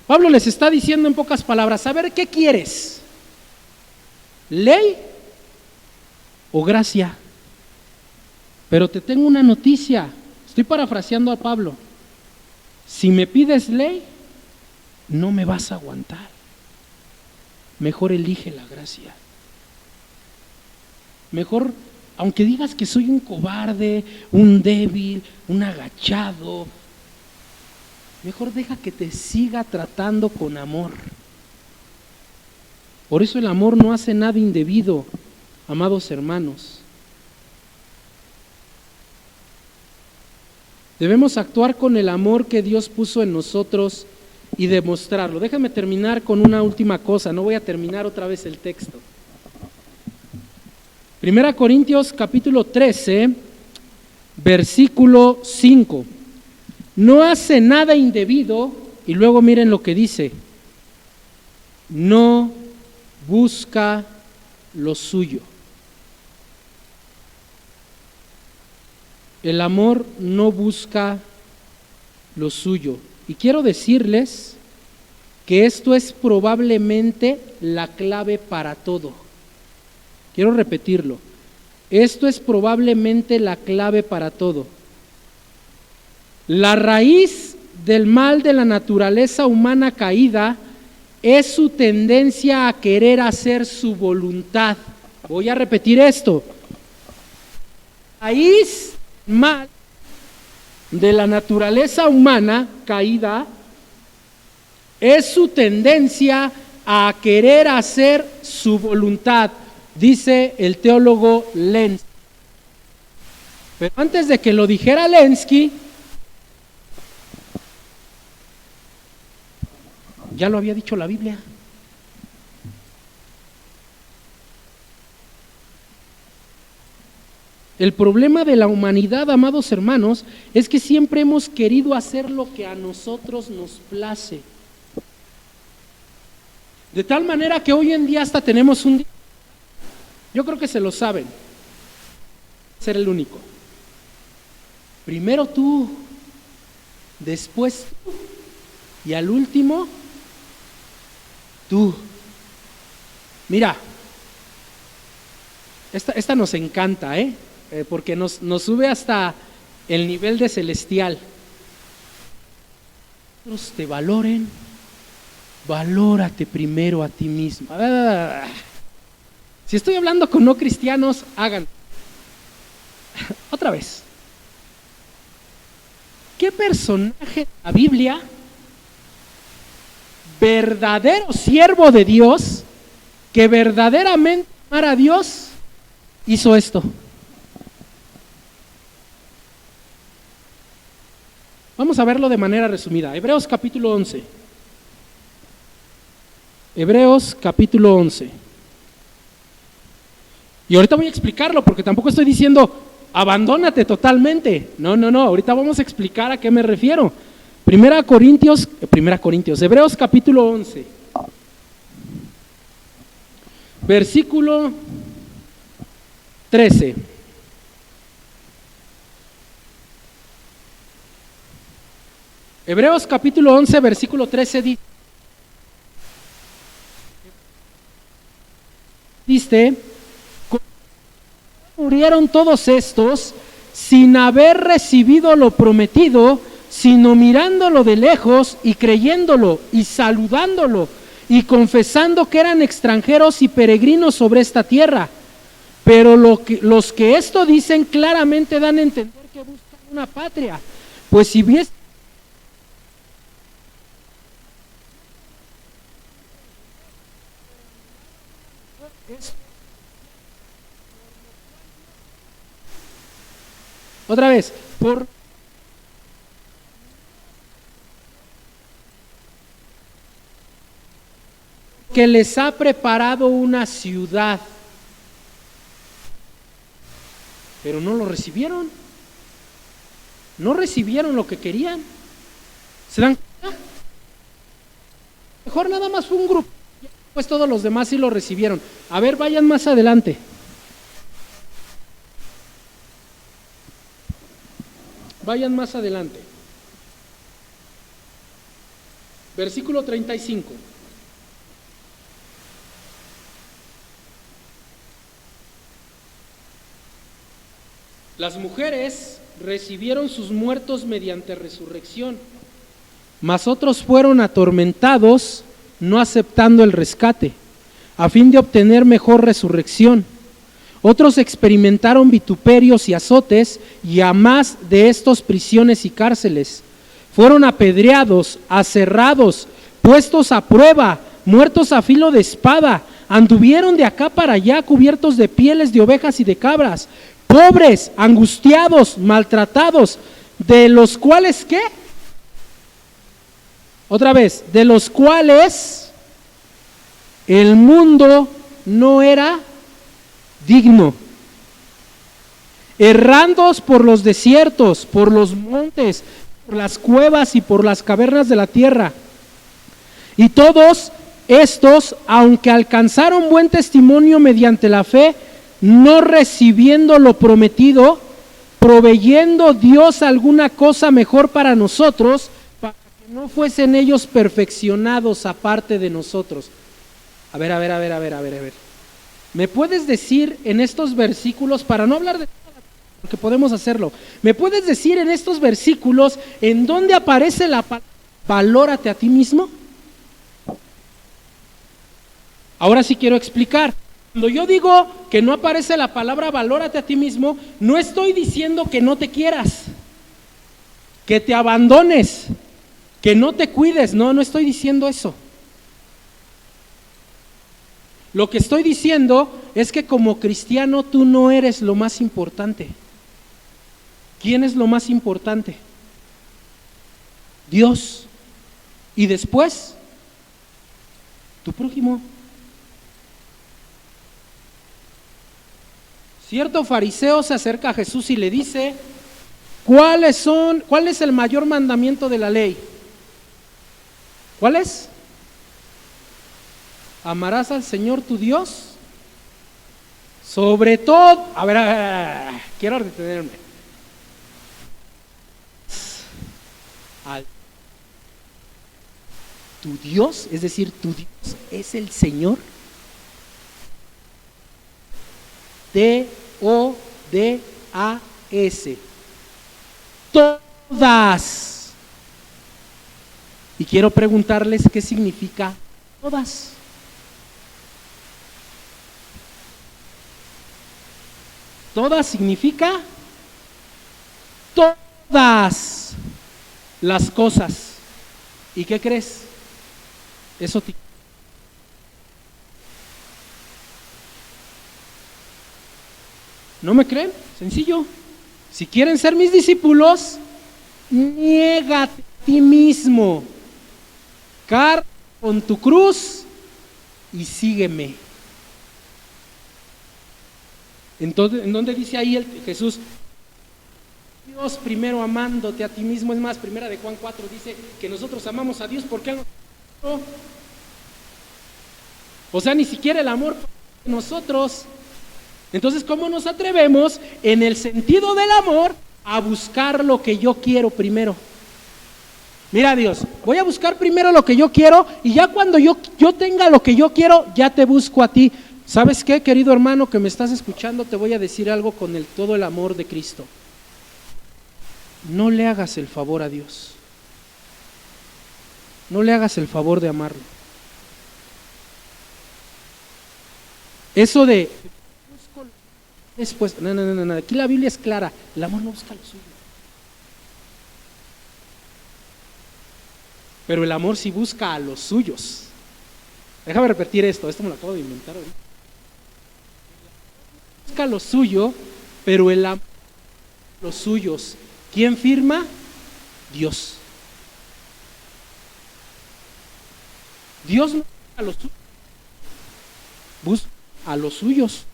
Pablo les está diciendo en pocas palabras, a ver, ¿qué quieres? ¿Ley o gracia? Pero te tengo una noticia, estoy parafraseando a Pablo. Si me pides ley, no me vas a aguantar. Mejor elige la gracia. Mejor, aunque digas que soy un cobarde, un débil, un agachado, mejor deja que te siga tratando con amor. Por eso el amor no hace nada indebido, amados hermanos. Debemos actuar con el amor que Dios puso en nosotros y demostrarlo. Déjame terminar con una última cosa, no voy a terminar otra vez el texto. 1 Corintios capítulo 13, versículo 5. No hace nada indebido, y luego miren lo que dice, no busca lo suyo. El amor no busca lo suyo. Y quiero decirles que esto es probablemente la clave para todo. Quiero repetirlo. Esto es probablemente la clave para todo. La raíz del mal de la naturaleza humana caída es su tendencia a querer hacer su voluntad. Voy a repetir esto. La raíz mal de la naturaleza humana caída es su tendencia a querer hacer su voluntad, dice el teólogo Lenski. Pero antes de que lo dijera Lenski, ya lo había dicho la Biblia. El problema de la humanidad, amados hermanos, es que siempre hemos querido hacer lo que a nosotros nos place. De tal manera que hoy en día hasta tenemos un... Yo creo que se lo saben. Ser el único. Primero tú, después tú, y al último, tú. Mira, esta nos encanta, porque nos sube hasta el nivel de celestial. Otros te valoren, valórate primero a ti mismo. Si estoy hablando con no cristianos, hagan. Otra vez. ¿qué personaje de la Biblia, verdadero siervo de Dios, que verdaderamente amara a Dios, hizo esto? Vamos a verlo de manera resumida. Hebreos capítulo 11. Hebreos capítulo 11. Y ahorita voy a explicarlo porque tampoco estoy diciendo abandónate totalmente. No, ahorita vamos a explicar a qué me refiero. Primera Corintios, Hebreos capítulo 11. Versículo 13. Hebreos capítulo 11, versículo 13 dice, murieron todos estos sin haber recibido lo prometido, sino mirándolo de lejos y creyéndolo y saludándolo y confesando que eran extranjeros y peregrinos sobre esta tierra. Pero los que esto dicen claramente dan a entender que buscan una patria, pues si bien otra vez, por que les ha preparado una ciudad, pero no lo recibieron, no recibieron lo que querían. ¿Se dan cuenta? Mejor nada más fue un grupo, pues todos los demás sí lo recibieron. A ver, vayan más adelante. Vayan más adelante. Versículo 35. Las mujeres recibieron sus muertos mediante resurrección, mas otros fueron atormentados, no aceptando el rescate, a fin de obtener mejor resurrección. Otros experimentaron vituperios y azotes, y a más de estos prisiones y cárceles. Fueron apedreados, aserrados, puestos a prueba, muertos a filo de espada. Anduvieron de acá para allá cubiertos de pieles de ovejas y de cabras, pobres, angustiados, maltratados, de los cuales, ¿qué? Otra vez, de los cuales el mundo no era digno, errandos por los desiertos, por los montes, por las cuevas y por las cavernas de la tierra. Y todos estos, aunque alcanzaron buen testimonio mediante la fe, no recibiendo lo prometido, proveyendo Dios alguna cosa mejor para nosotros, para que no fuesen ellos perfeccionados aparte de nosotros. A ver. ¿Me puedes decir en estos versículos, para no hablar de nada, porque podemos hacerlo, ¿me puedes decir en estos versículos en dónde aparece la palabra valórate a ti mismo? Ahora sí quiero explicar. Cuando yo digo que no aparece la palabra valórate a ti mismo, no estoy diciendo que no te quieras, que te abandones, que no te cuides, no estoy diciendo eso. Lo que estoy diciendo es que como cristiano tú no eres lo más importante. ¿Quién es lo más importante? Dios. Y después, tu prójimo. Cierto fariseo se acerca a Jesús y le dice, ¿cuál es el mayor mandamiento de la ley? ¿Cuál es? Amarás al Señor tu Dios sobre todo. A ver, quiero detenerme. Tu Dios, es decir, tu Dios es el Señor. D-O-D-A-S. Todas. Y quiero preguntarles qué significa todas. Todas significa todas. las cosas. ¿Y qué crees? Eso te... ¿No me creen? Sencillo. Si quieren ser mis discípulos, niégate a ti mismo, carga con tu cruz y sígueme. Entonces, ¿en dónde dice ahí Jesús? Dios primero amándote a ti mismo. Es más, primera de Juan 4 dice que nosotros amamos a Dios porque Él nos amó. O sea, ni siquiera el amor de nosotros. Entonces, ¿cómo nos atrevemos en el sentido del amor a buscar lo que yo quiero primero? Mira, Dios, voy a buscar primero lo que yo quiero y ya cuando yo tenga lo que yo quiero, ya te busco a ti. ¿Sabes qué, querido hermano que me estás escuchando? Te voy a decir algo con todo el amor de Cristo. No le hagas el favor a Dios. No le hagas el favor de amarlo. Eso de después, no, aquí la Biblia es clara, el amor no busca lo suyo. Pero el amor sí busca a los suyos. Déjame repetir esto me lo acabo de inventar ahorita. Busca lo suyo, pero el amor los suyos. ¿Quién firma? Dios. Dios no busca a los suyos, busca a los suyos.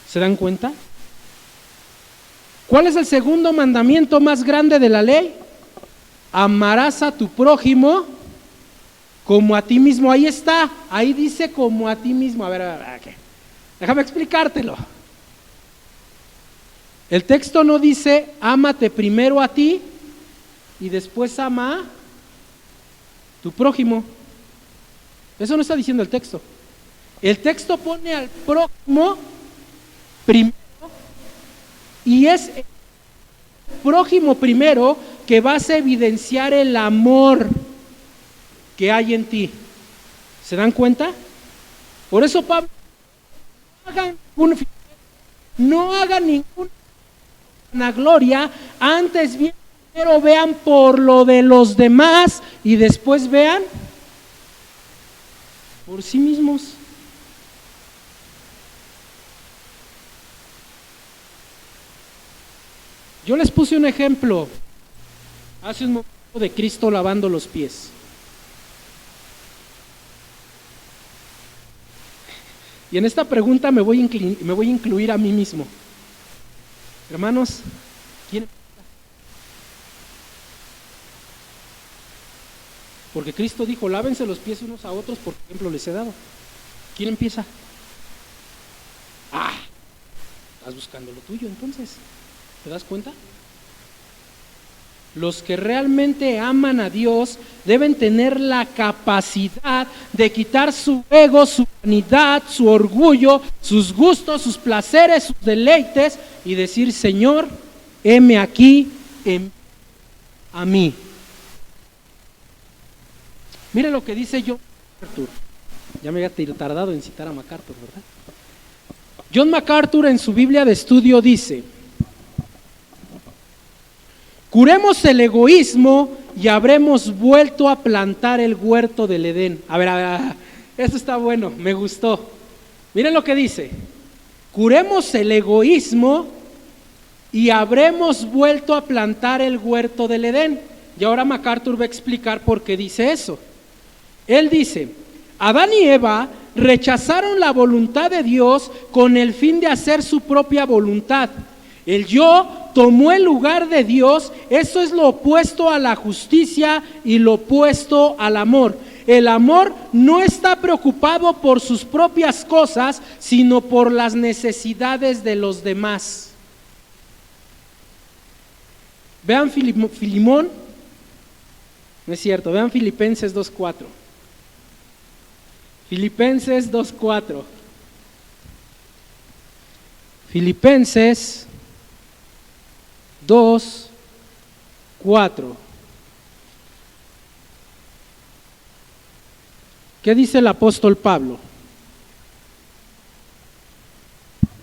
¿Se dan cuenta? ¿Cuál es el segundo mandamiento más grande de la ley? Amarás a tu prójimo como a ti mismo. Ahí está, ahí dice como a ti mismo. A ver, ¿qué? Déjame explicártelo. El texto no dice ámate primero a ti y después ama a tu prójimo. Eso no está diciendo el texto. El texto pone al prójimo primero y es el prójimo primero que vas a evidenciar el amor que hay en ti. ¿Se dan cuenta? Por eso Pablo, no hagan ninguna gloria, antes bien primero vean por lo de los demás y después vean por sí mismos. Yo les puse un ejemplo hace un momento de Cristo lavando los pies. Y en esta pregunta me voy a incluir a mí mismo. Hermanos, ¿quién empieza? Porque Cristo dijo, lávense los pies unos a otros, por ejemplo les he dado. ¿Quién empieza? Estás buscando lo tuyo entonces. ¿Te das cuenta? Los que realmente aman a Dios deben tener la capacidad de quitar su ego, su vanidad, su orgullo, sus gustos, sus placeres, sus deleites y decir, Señor, heme aquí, a mí. Mire lo que dice John MacArthur. Ya me había tardado en citar a MacArthur, ¿verdad? John MacArthur en su Biblia de estudio dice: curemos el egoísmo y habremos vuelto a plantar el huerto del Edén. A ver, esto está bueno, me gustó. Miren lo que dice: curemos el egoísmo y habremos vuelto a plantar el huerto del Edén. Y ahora MacArthur va a explicar por qué dice eso. Él dice: Adán y Eva rechazaron la voluntad de Dios con el fin de hacer su propia voluntad. El yo tomó el lugar de Dios. Eso es lo opuesto a la justicia y lo opuesto al amor. El amor no está preocupado por sus propias cosas, sino por las necesidades de los demás. Vean Filimón, no es cierto, vean Filipenses 2:4. Filipenses 2:4. Filipenses 2:4. ¿Qué dice el apóstol Pablo?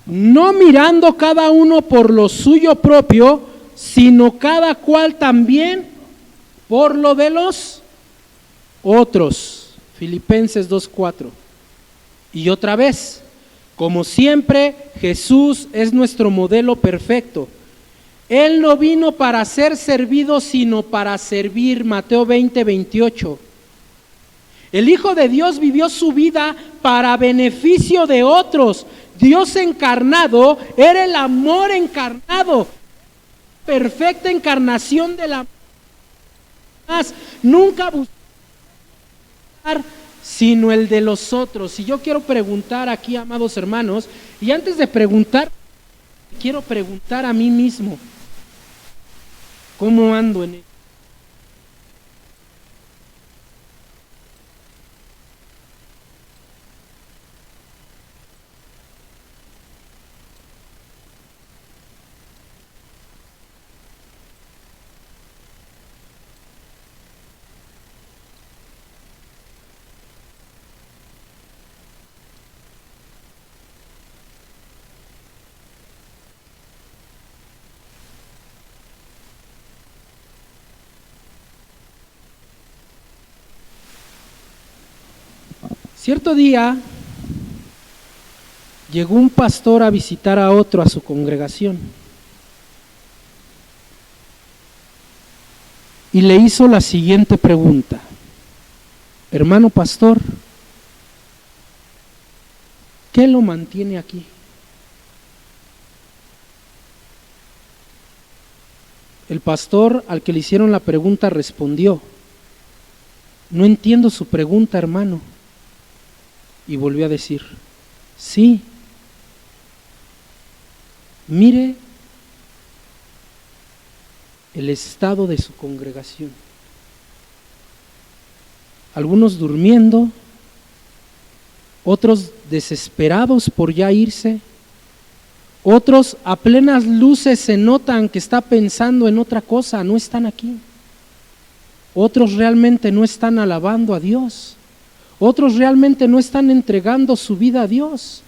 No mirando cada uno por lo suyo propio, sino cada cual también por lo de los otros. Filipenses 2:4. Y otra vez, como siempre, Jesús es nuestro modelo perfecto. Él no vino para ser servido, sino para servir. Mateo 20:28. El Hijo de Dios vivió su vida para beneficio de otros. Dios encarnado era el amor encarnado, perfecta encarnación del amor. Nunca buscar sino el de los otros. Y yo quiero preguntar aquí, amados hermanos, y antes de preguntar, quiero preguntar a mí mismo, ¿cómo ando en él? Cierto día llegó un pastor a visitar a otro a su congregación y le hizo la siguiente pregunta: hermano pastor, ¿qué lo mantiene aquí? El pastor al que le hicieron la pregunta respondió: no entiendo su pregunta, hermano. Y volvió a decir: sí, mire el estado de su congregación. Algunos durmiendo, otros desesperados por ya irse, otros a plenas luces se notan que está pensando en otra cosa, no están aquí. Otros realmente no están alabando a Dios. Otros realmente no están entregando su vida a Dios.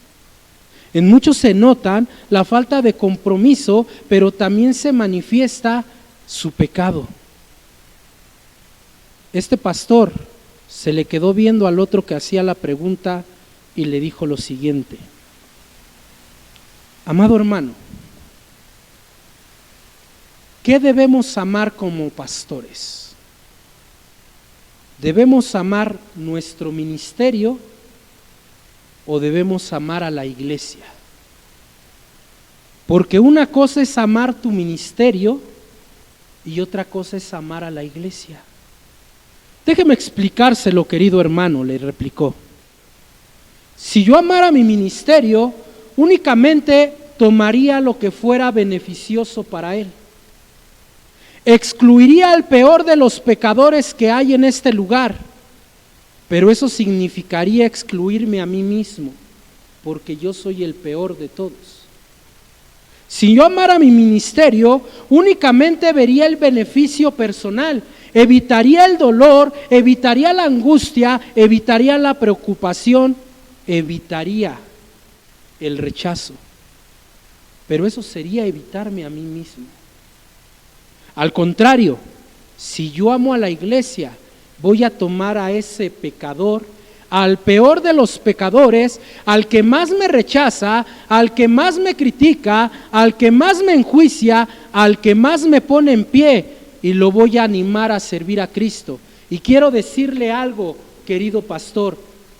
En muchos se notan la falta de compromiso, pero también se manifiesta su pecado. Este pastor se le quedó viendo al otro que hacía la pregunta y le dijo lo siguiente: amado hermano, ¿qué debemos amar como pastores? ¿Debemos amar nuestro ministerio o debemos amar a la iglesia? Porque una cosa es amar tu ministerio y otra cosa es amar a la iglesia. Déjeme explicárselo, querido hermano, le replicó. Si yo amara mi ministerio, únicamente tomaría lo que fuera beneficioso para él. Excluiría al peor de los pecadores que hay en este lugar, pero eso significaría excluirme a mí mismo, porque yo soy el peor de todos. Si yo amara mi ministerio, únicamente vería el beneficio personal, evitaría el dolor, evitaría la angustia, evitaría la preocupación, evitaría el rechazo. Pero eso sería evitarme a mí mismo. Al contrario, si yo amo a la iglesia, voy a tomar a ese pecador, al peor de los pecadores, al que más me rechaza, al que más me critica, al que más me enjuicia, al que más me pone en pie, y lo voy a animar a servir a Cristo. Y quiero decirle algo, querido pastor,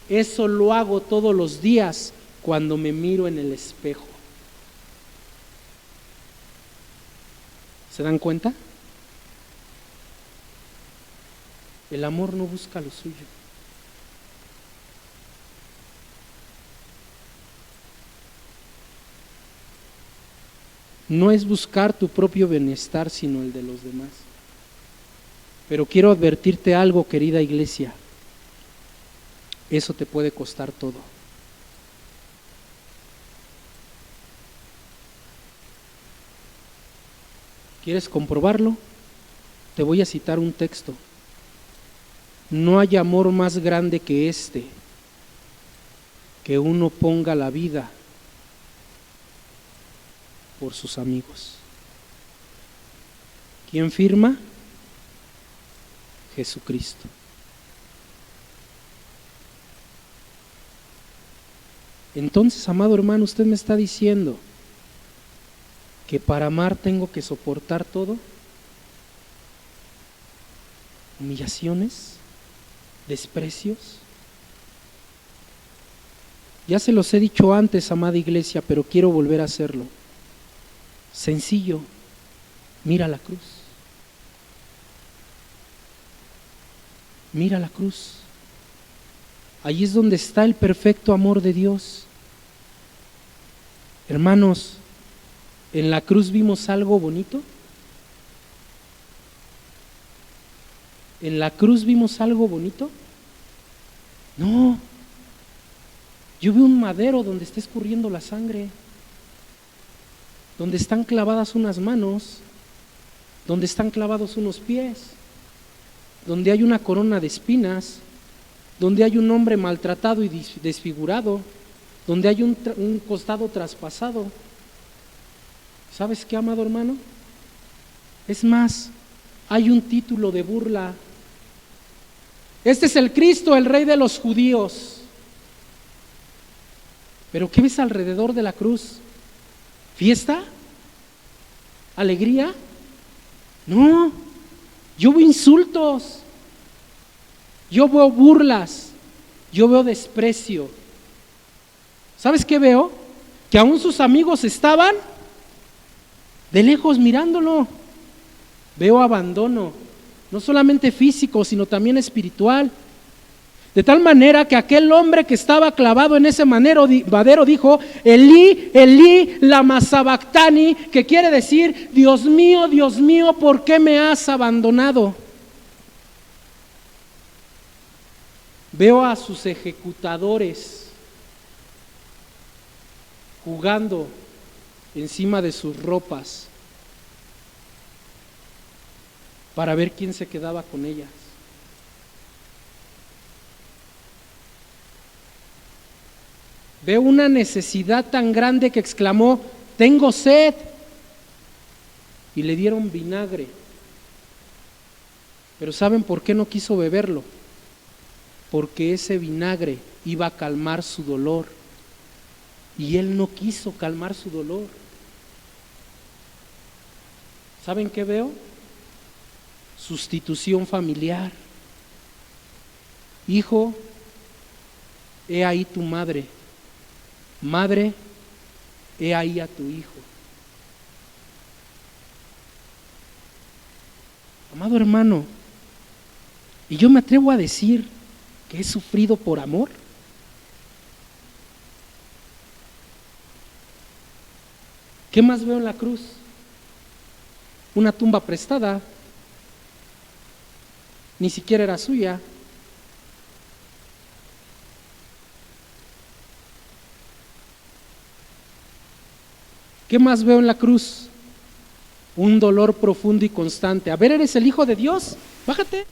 eso lo hago todos los días cuando me miro en el espejo. ¿Se dan cuenta? El amor no busca lo suyo. No es buscar tu propio bienestar, sino el de los demás. Pero quiero advertirte algo, querida iglesia. Eso te puede costar todo. ¿Quieres comprobarlo? Te voy a citar un texto. No hay amor más grande que este, que uno ponga la vida por sus amigos. ¿Quién firma? Jesucristo. Entonces, amado hermano, usted me está diciendo que para amar tengo que soportar todo, humillaciones, desprecios. Ya se los he dicho antes, amada iglesia, pero quiero volver a hacerlo. Sencillo, mira la cruz. Mira la cruz. Ahí es donde está el perfecto amor de Dios. Hermanos, ¿en la cruz vimos algo bonito? ¿En la cruz vimos algo bonito? No. Yo veo un madero donde está escurriendo la sangre, donde están clavadas unas manos, donde están clavados unos pies, donde hay una corona de espinas, donde hay un hombre maltratado y desfigurado, donde hay un costado traspasado. ¿Sabes qué, amado hermano? Es más, hay un título de burla. Este es el Cristo, el Rey de los judíos. Pero ¿qué ves alrededor de la cruz? ¿Fiesta? ¿Alegría? No, yo veo insultos, yo veo burlas, yo veo desprecio. ¿Sabes qué veo? Que aún sus amigos estaban de lejos mirándolo. Veo abandono, no solamente físico, sino también espiritual. De tal manera que aquel hombre que estaba clavado en ese madero dijo, Elí, Elí, lama sabactani, que quiere decir, Dios mío, ¿por qué me has abandonado? Veo a sus ejecutadores jugando encima de sus ropas para ver quién se quedaba con ellas. Veo una necesidad tan grande que exclamó, tengo sed, y le dieron vinagre. Pero ¿saben por qué no quiso beberlo? Porque ese vinagre iba a calmar su dolor, y él no quiso calmar su dolor. ¿Saben qué veo? Sustitución familiar. Hijo, he ahí tu madre. Madre, he ahí a tu hijo. Amado hermano, y yo me atrevo a decir que he sufrido por amor. ¿Qué más veo en la cruz? Una tumba prestada, ni siquiera era suya. ¿Qué más veo en la cruz? Un dolor profundo y constante. A ver, ¿eres el Hijo de Dios? Bájate.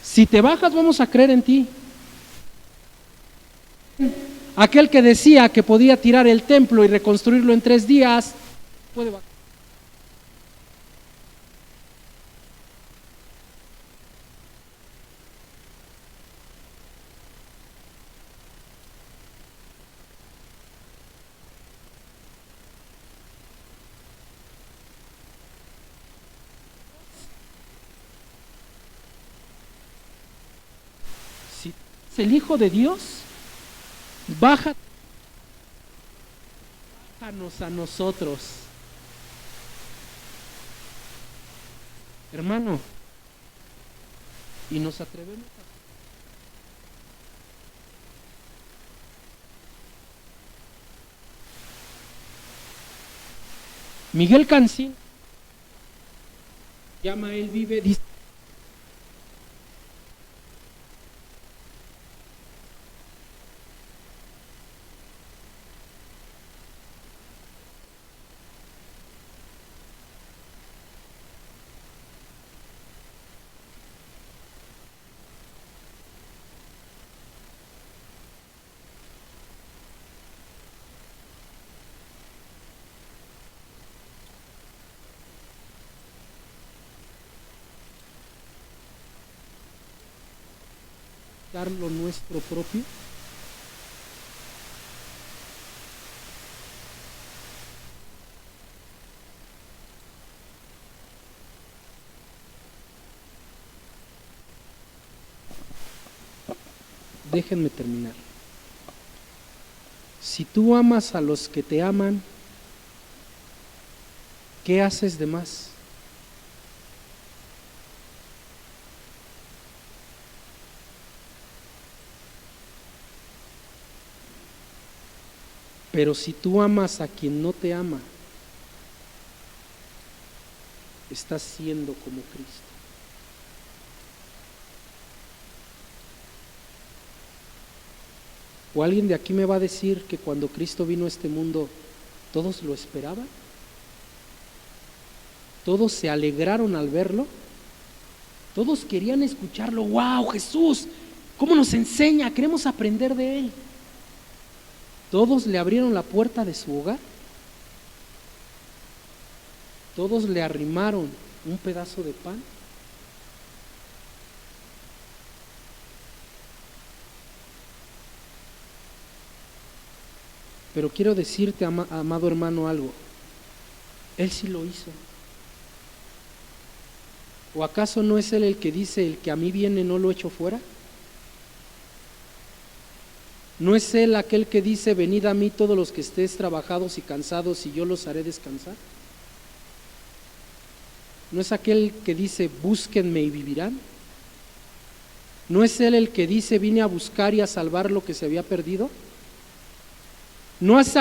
Si te bajas, vamos a creer en ti. Aquel que decía que podía tirar el templo y reconstruirlo en 3 días, puede bajar. Si es el Hijo de Dios, bájanos a nosotros. Hermano, y nos atrevemos a... Miguel Cancín llama Él vive, dice, dar lo nuestro propio? Déjenme terminar. Si tú amas a los que te aman, ¿qué haces de más? Pero si tú amas a quien no te ama, estás siendo como Cristo. ¿O alguien de aquí me va a decir que cuando Cristo vino a este mundo, todos lo esperaban? ¿Todos se alegraron al verlo? Todos querían escucharlo. ¡Wow, Jesús! ¿Cómo nos enseña? Queremos aprender de Él. ¿Todos le abrieron la puerta de su hogar? ¿Todos le arrimaron un pedazo de pan? Pero quiero decirte, amado hermano, algo. Él sí lo hizo. ¿O acaso no es Él el que dice, el que a mí viene no lo echo fuera? ¿No es Él aquel que dice, venid a mí todos los que estéis trabajados y cansados y yo los haré descansar? ¿No es aquel que dice, búsquenme y vivirán? ¿No es Él el que dice, vine a buscar y a salvar lo que se había perdido? ¿No es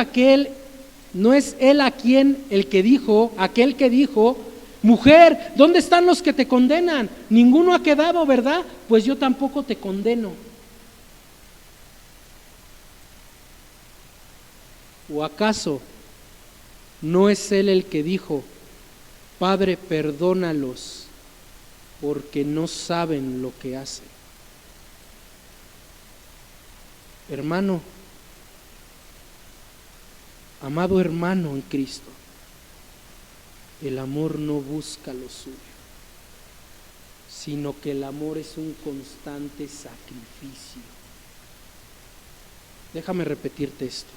Él aquel que dijo, mujer, ¿dónde están los que te condenan? Ninguno ha quedado, ¿verdad? Pues yo tampoco te condeno. ¿O acaso no es Él el que dijo, Padre, perdónalos porque no saben lo que hacen? Hermano, amado hermano en Cristo, el amor no busca lo suyo, sino que el amor es un constante sacrificio. Déjame repetirte esto.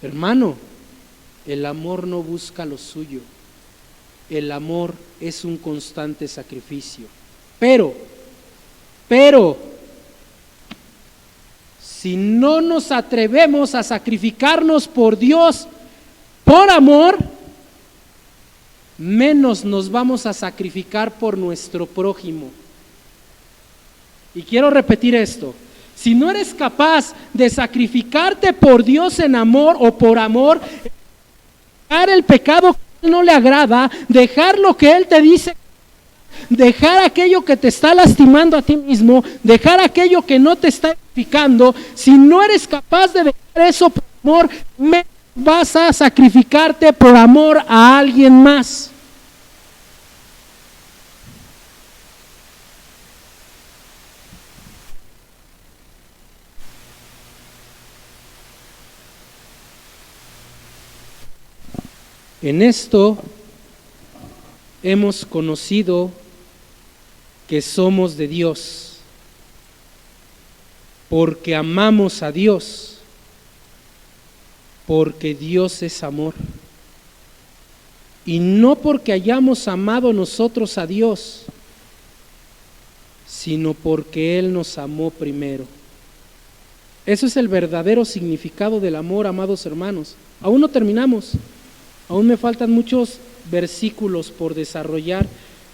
Hermano, el amor no busca lo suyo, el amor es un constante sacrificio. Pero, si no nos atrevemos a sacrificarnos por Dios, por amor, menos nos vamos a sacrificar por nuestro prójimo. Y quiero repetir esto. Si no eres capaz de sacrificarte por Dios en amor o por amor, dejar el pecado que no le agrada, dejar lo que Él te dice, dejar aquello que te está lastimando a ti mismo, dejar aquello que no te está edificando, si no eres capaz de dejar eso por amor, menos vas a sacrificarte por amor a alguien más. En esto hemos conocido que somos de Dios, porque amamos a Dios, porque Dios es amor. Y no porque hayamos amado nosotros a Dios, sino porque Él nos amó primero. Eso es el verdadero significado del amor, amados hermanos. Aún no terminamos. Aún me faltan muchos versículos por desarrollar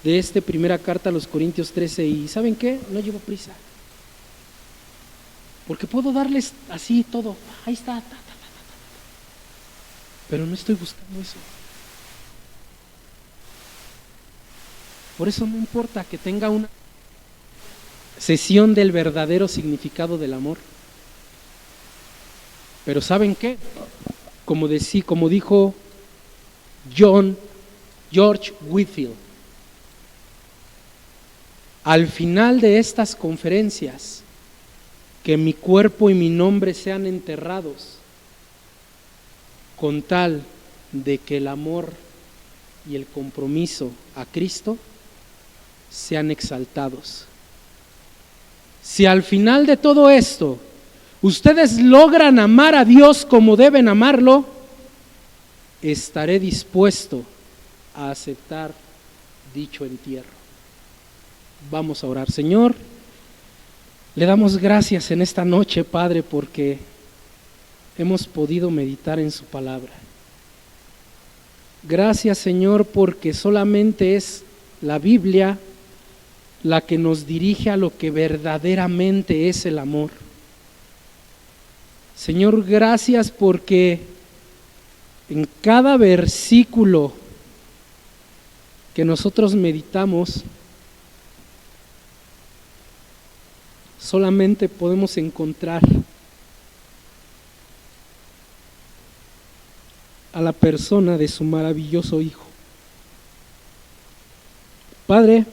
de esta primera carta a los Corintios 13 y ¿saben qué? No llevo prisa. Porque puedo darles así todo. Ahí está. Pero no estoy buscando eso. Por eso no importa que tenga una sesión del verdadero significado del amor. Pero ¿saben qué? Como dijo George Whitefield, al final de estas conferencias, que mi cuerpo y mi nombre sean enterrados, con tal de que el amor y el compromiso a Cristo sean exaltados. Si al final de todo esto ustedes logran amar a Dios como deben amarlo, estaré dispuesto a aceptar dicho entierro. Vamos a orar. Señor, le damos gracias en esta noche, Padre, porque hemos podido meditar en su palabra. Gracias, Señor, porque solamente es la Biblia la que nos dirige a lo que verdaderamente es el amor. Señor, gracias porque en cada versículo que nosotros meditamos, solamente podemos encontrar a la persona de su maravilloso Hijo. Padre,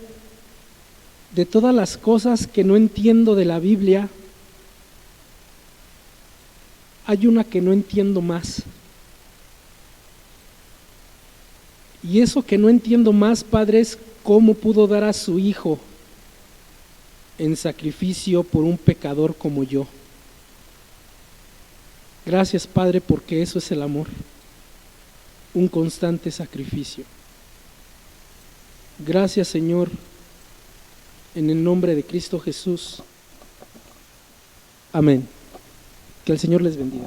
de todas las cosas que no entiendo de la Biblia, hay una que no entiendo más. Y eso que no entiendo más, Padre, es cómo pudo dar a su Hijo en sacrificio por un pecador como yo. Gracias, Padre, porque eso es el amor, un constante sacrificio. Gracias, Señor, en el nombre de Cristo Jesús. Amén. Que el Señor les bendiga.